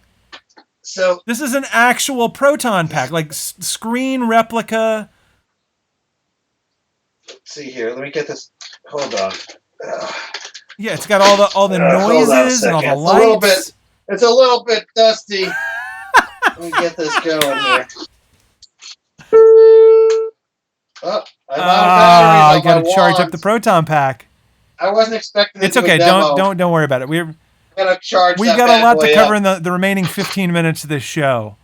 So this is an actual proton pack, like screen replica. Let's see here. Let me get this. Hold on. Yeah, it's got all the noises and all the lights. It's a little bit dusty. Let me get this going here. Oh, I'm out of batteries I on got my to charge up the wands. proton pack. I wasn't expecting to It's do okay. a demo. Don't worry about it. I'm gonna charge We've that got a bad lot to boy cover up. in the remaining 15 minutes of this show.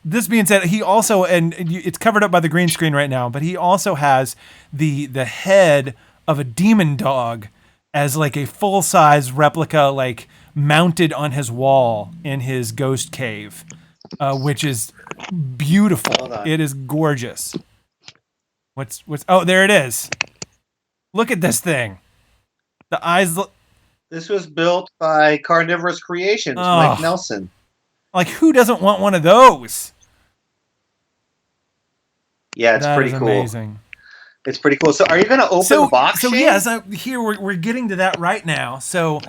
This being said, he also, and it's covered up by the green screen right now, but he also has the head of a demon dog as like a full size replica, like mounted on his wall in his ghost cave, which is beautiful. Hold on. It is gorgeous. What's oh, there it is. Look at this thing. The eyes look This was built by Carnivorous Creations, Oh. Mike Nelson. like, who doesn't want one of those? Yeah, it's That pretty is cool. amazing. It's pretty cool. So, are you going to open the box? So Shane? yes, here we're getting to that right now. So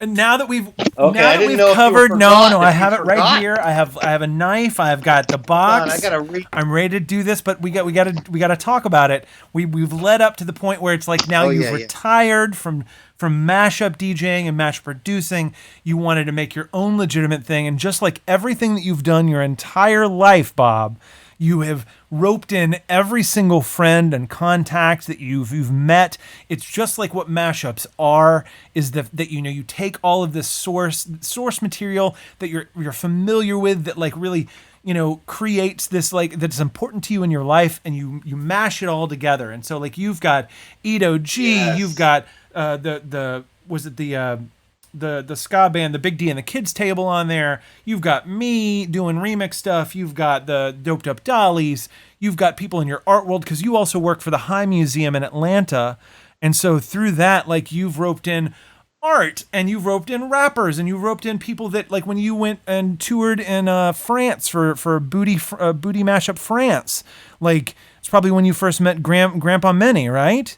now that we've Okay, now I that didn't we've know if you were covered, no, forgotten, I if you have it right forgot. here. I have a knife. I've got the box. I gotta read. I'm ready to do this, but we got to talk about it. We've led up to the point where it's like now Oh, you've yeah, yeah. retired from mashup DJing and mashup producing. You wanted to make your own legitimate thing, and just like everything that you've done your entire life, Bob, you have roped in every single friend and contact that you've met. It's just like what mashups are, is that you take all of this source material that you're familiar with, that like really creates this, like, that's important to you in your life, and you mash it all together. And so like you've got Edo G, Yes. you've got the ska band, the Big D and the Kids Table on there. You've got me doing remix stuff. You've got the Doped Up Dollies. You've got people in your art world, because you also work for the High Museum in Atlanta. And so through that, like, you've roped in art, and you've roped in rappers, and you've roped in people that, like, when you went and toured in France for Booty Mashup France, like, it's probably when you first met Grandpa Minnie, right?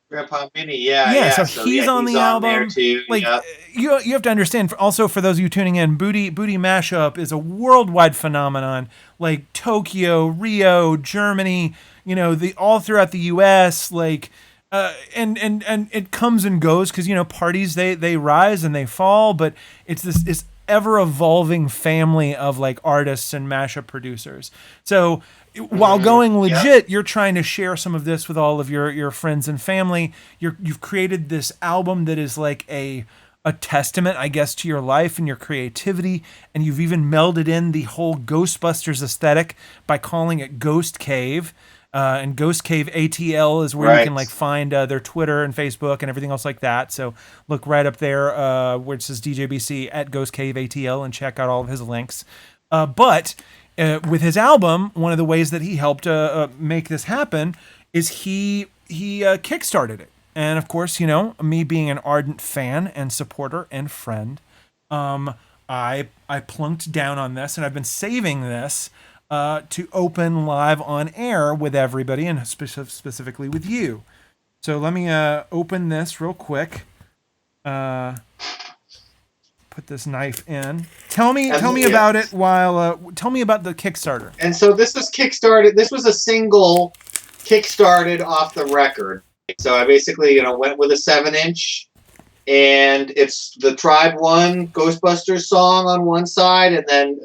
Grandpa Minnie, yeah. So he's on the album. there too. Like, yeah. you have to understand. Also, for those of you tuning in, Booty Mashup is a worldwide phenomenon. Like Tokyo, Rio, Germany, all throughout the U.S. Like, and it comes and goes, because parties they rise and they fall, but it's this ever evolving family of like artists and mashup producers. So while going legit, you're trying to share some of this with all of your friends and family. You've created this album that is like a testament, I guess, to your life and your creativity, and you've even melded in the whole Ghostbusters aesthetic by calling it Ghost Cave. And Ghost Cave ATL is where you can like find their Twitter and Facebook and everything else like that. So look right up there where it says DJBC at Ghost Cave ATL and check out all of his links. But with his album, one of the ways that he helped make this happen is he kickstarted it. And of course, me being an ardent fan and supporter and friend, I plunked down on this, and I've been saving this to open live on air with everybody, and specifically with you. So let me open this real quick. Put this knife in. Tell me about it while. Tell me about the Kickstarter. And so this was kickstarted. This was a single kickstarted off the record. So I basically, went with a 7-inch, and it's the Tribe One Ghostbusters song on one side, and then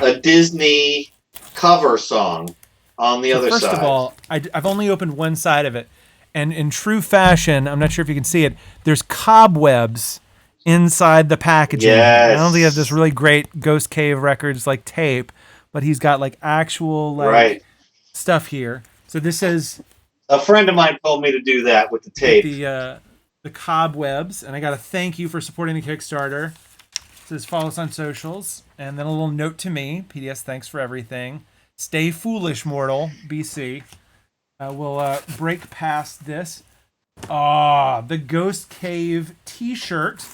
a Disney cover song on the other side. First of all, I've only opened one side of it, and in true fashion, I'm not sure if you can see it, there's cobwebs inside the packaging. Yes. I don't think he has this really great Ghost Cave Records like tape, but he's got like actual like stuff here. So this is a friend of mine told me to do that with the tape. The cobwebs, and I got to thank you for supporting the Kickstarter. It says follow us on socials, and then a little note to me. PDS, thanks for everything. Stay foolish, mortal. BC. We'll break past this. The Ghost Cave T-shirt,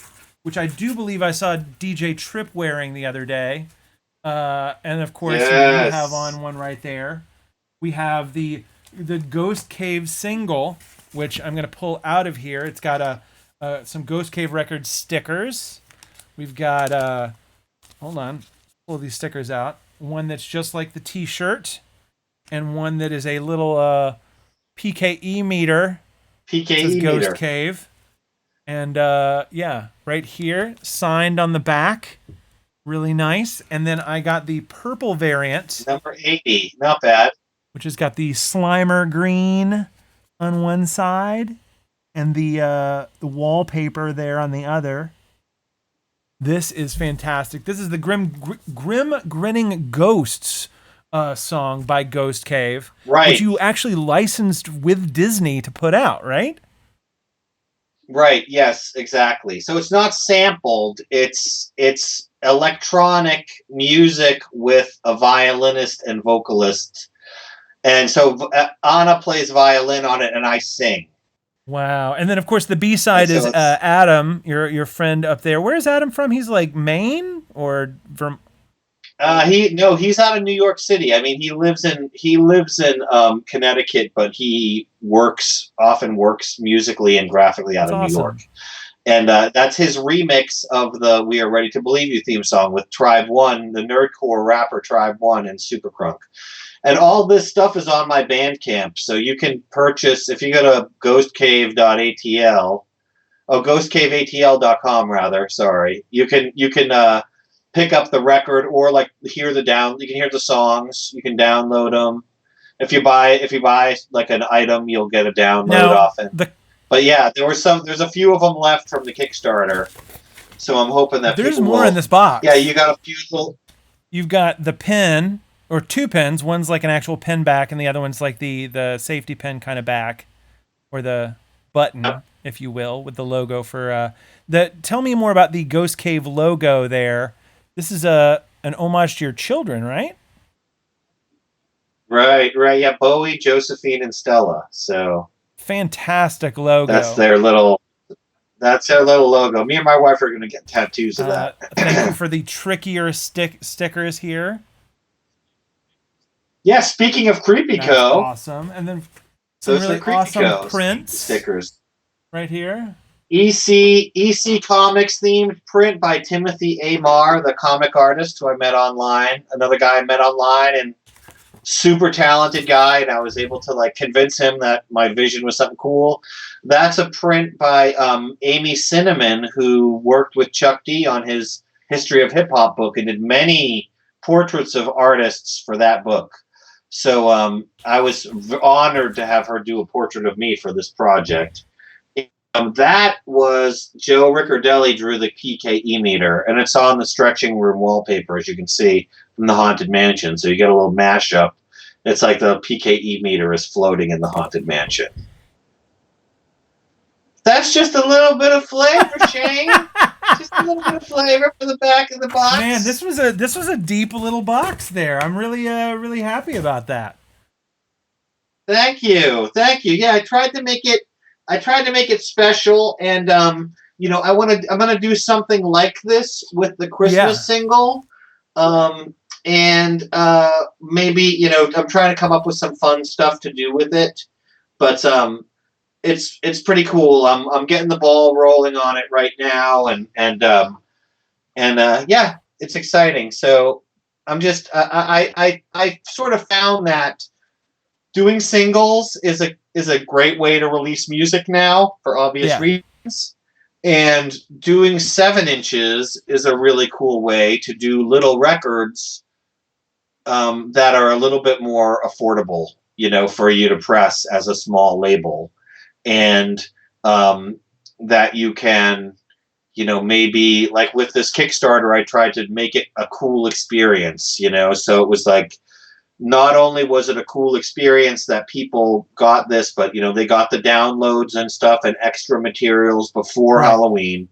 which I do believe I saw DJ Trip wearing the other day. And of course, you have on one right there. We have the Ghost Cave single, which I'm going to pull out of here. It's got some Ghost Cave Records stickers. We've got, hold on, pull these stickers out. One that's just like the T-shirt, and one that is a little PKE meter. PKE Ghost meter. Cave. And yeah, right here, signed on the back. Really nice. And then I got the purple variant, Number 80, not bad. which has got the Slimer green on one side and the wallpaper there on the other. This is fantastic. This is the Grim Grinning Ghosts song by Ghost Cave, Right. which you actually licensed with Disney to put out, right? Right. Yes. Exactly. So it's not sampled. It's electronic music with a violinist and vocalist, and so Anna plays violin on it, and I sing. Wow. And then, of course, the B-side So is it's- Adam, your friend up there. Where's Adam from? He's like Maine or from... He's out of New York City. I mean, he lives in Connecticut, but he often works musically and graphically out That's of awesome. New York. And that's his remix of the "We Are Ready to Believe You" theme song with Tribe One, the nerdcore rapper Tribe One, and Super Crunk. And all this stuff is on my Bandcamp, so you can purchase if you go to ghostcaveatl.com rather. Sorry, you can pick up the record or like hear you can hear the songs. You can download them. If you buy like an item, you'll get a download off it. But yeah, there's a few of them left from the Kickstarter, so I'm hoping that There's people more in this box. Yeah, you got a few little. You've got the pin, or two pins. One's like an actual pin back, and the other one's like the safety pin kind of back, or the button, if you will, with the logo for the. Tell me more about the Ghost Cave logo there. This is an homage to your children, right? Right. Yeah, Bowie, Josephine, and Stella. So fantastic logo. That's their little logo. Me and my wife are going to get tattoos of that. Thank you for the trickier stickers here. Yeah, speaking of Creepy That's Co. awesome. And then some Those really are Creepy awesome Co. prints stickers. right here. EC Comics themed print by Timothy Amar, the comic artist who I met online. Another guy I met online, and super talented guy, and I was able to like convince him that my vision was something cool. That's a print by Amy Cinnamon, who worked with Chuck D on his History of Hip Hop book and did many portraits of artists for that book. So I was honored to have her do a portrait of me for this project. That was Joe Riccardelli drew the PKE meter, and it's on the stretching room wallpaper, as you can see from the Haunted Mansion. So you get a little mashup. It's like the PKE meter is floating in the Haunted Mansion. That's just a little bit of flavor, Shane. Just a little bit of flavor for the back of the box. Man, this was a deep little box there. I'm really happy about that. Thank you. Yeah, I tried to make it special, and I'm gonna do something like this with the Christmas single, and maybe I'm trying to come up with some fun stuff to do with it, but it's pretty cool. I'm getting the ball rolling on it right now, and yeah, it's exciting. So I'm just I sort of found that doing singles is a great way to release music now for obvious reasons. And doing 7 inches is a really cool way to do little records that are a little bit more affordable, for you to press as a small label. And that you can, maybe like with this Kickstarter, I tried to make it a cool experience, so it was like, not only was it a cool experience that people got this, but they got the downloads and stuff and extra materials before Halloween,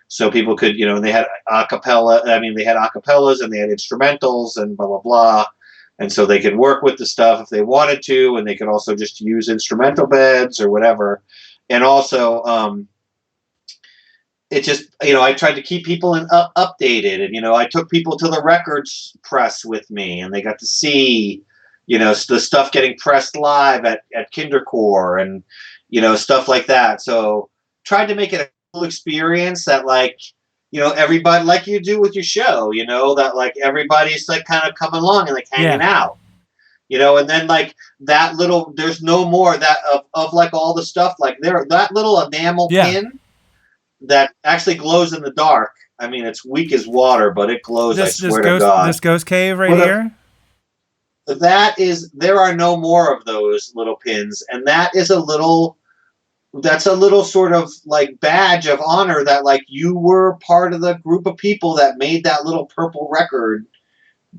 so people could they had acapella. I mean, they had acapellas and they had instrumentals and blah blah blah, and so they could work with the stuff if they wanted to, and they could also just use instrumental beds or whatever. And also, it just I tried to keep people updated, and I took people to the records press with me, and they got to see the stuff getting pressed live at Kindercore and stuff like that. So tried to make it a cool experience that everybody, like you do with your show, that like everybody's like kind of coming along and like hanging out, and then like that little, there's no more that of like all the stuff like that little enamel pin that actually glows in the dark. I mean, it's weak as water, but it glows. I swear to God. This ghost cave right here. There are no more of those little pins, and that's a little sort of like badge of honor that like you were part of the group of people that made that little purple record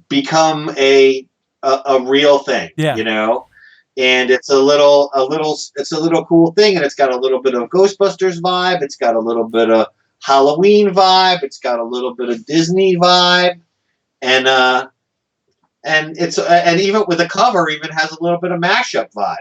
become a real thing. Yeah. You know, and it's a little cool thing, and it's got a little bit of Ghostbusters vibe. It's got a little bit of Halloween vibe. It's got a little bit of Disney vibe, and even with the cover, even has a little bit of mashup vibe.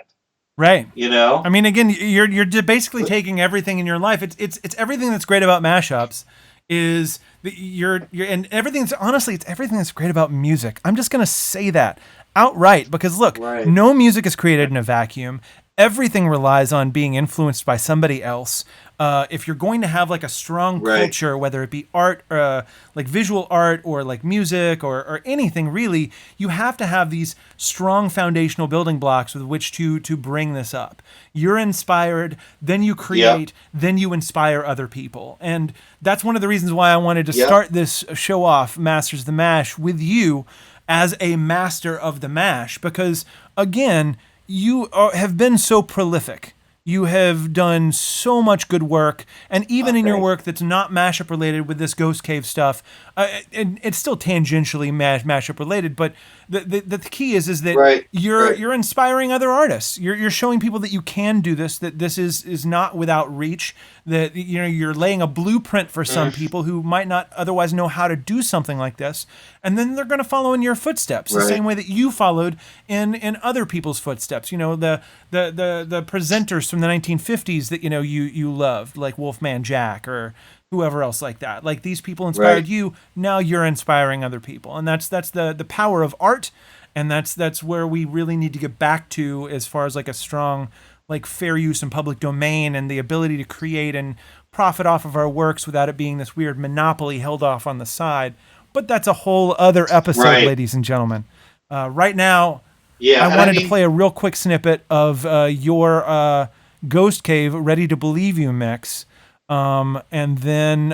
Right. You know? I mean, again, you're basically taking everything in your life. It's everything that's great about mashups is that you're and everything's honestly, it's everything that's great about music. I'm just gonna say that outright because look, no music is created in a vacuum. Everything relies on being influenced by somebody else. If you're going to have like a strong culture, whether it be art, like visual art or like music or anything really, you have to have these strong foundational building blocks with which to bring this up. You're inspired, then you create, then you inspire other people. And that's one of the reasons why I wanted to start this show off, Masters of the Mash, with you as a master of the mash, because again, you have been so prolific. You have done so much good work, and even in your work that's not mashup related with this Ghost Cave stuff, and it's still tangentially mashup related. But the key is that you're inspiring other artists. You're showing people that you can do this. That this is not without reach. That you're laying a blueprint for some people who might not otherwise know how to do something like this, and then they're going to follow in your footsteps the same way that you followed in other people's footsteps. You know, the presenters from the 1950s that you loved, like Wolfman Jack or whoever else like that. Like these people inspired you. Now you're inspiring other people, and that's the power of art, and that's where we really need to get back to as far as like a strong like fair use and public domain and the ability to create and profit off of our works without it being this weird monopoly held off on the side. But that's a whole other episode, ladies and gentlemen. Right now, I wanted to play a real quick snippet of your Ghost Cave Ready to Believe You mix. And then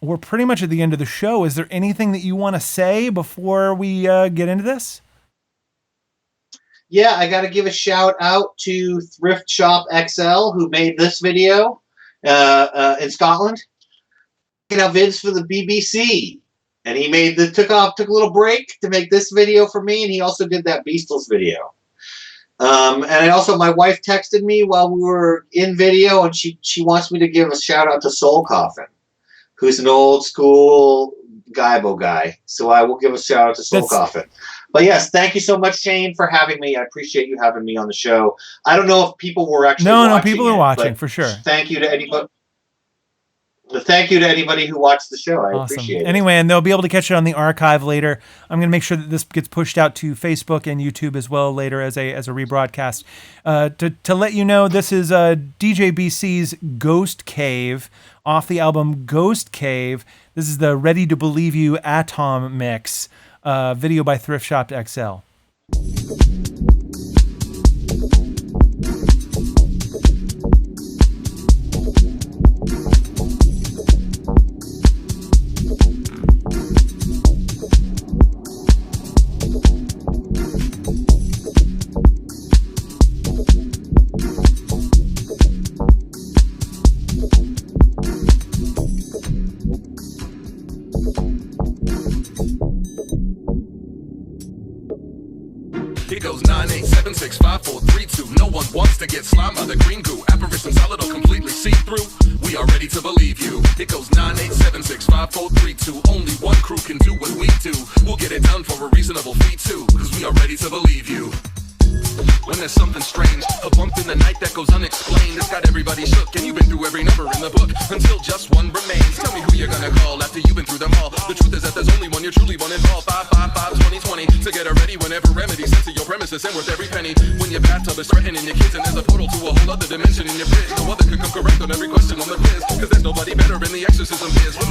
we're pretty much at the end of the show. Is there anything that you want to say before we get into this? Yeah, I got to give a shout out to Thrift Shop XL who made this video in Scotland. Taking out vids for the BBC, and he took a little break to make this video for me, and he also did that Beastles video. And my wife texted me while we were in video, and she wants me to give a shout out to Soul Coffin, who's an old school Gaibo guy. So I will give a shout out to Soul Coffin. But yes, thank you so much, Shane, for having me. I appreciate you having me on the show. I don't know if people were actually watching. No, people are watching for sure. Thank you to anybody. Thank you to anybody who watched the show. I appreciate it. Anyway, and they'll be able to catch it on the archive later. I'm going to make sure that this gets pushed out to Facebook and YouTube as well later as a rebroadcast. To let you know, this is DJ BC's Ghost Cave off the album Ghost Cave. This is the Ready to Believe You Atom mix. Video by Thrift Shop XL. It goes 9876543 No one wants to get slimed by the green goo. Apparition solid or completely see-through. We are ready to believe you. It goes 9876543 Only one crew can do what we do. We'll get it done for a reasonable fee too, cause we are ready to believe you. When there's something strange, a bump in the night that goes unexplained, it's got everybody shook, and you've been through every number in the book until just one remains. Tell me who you're gonna call after you've been through them all. The truth is that there's only one, you're truly one involved. 555-2020 to get her ready whenever remedy sent to your premises and worth every penny. When your bathtub is threatening your kids and there's a portal to a whole other dimension in your pit, no other could come correct on every question on the quiz, cause there's nobody better in the exorcism biz. When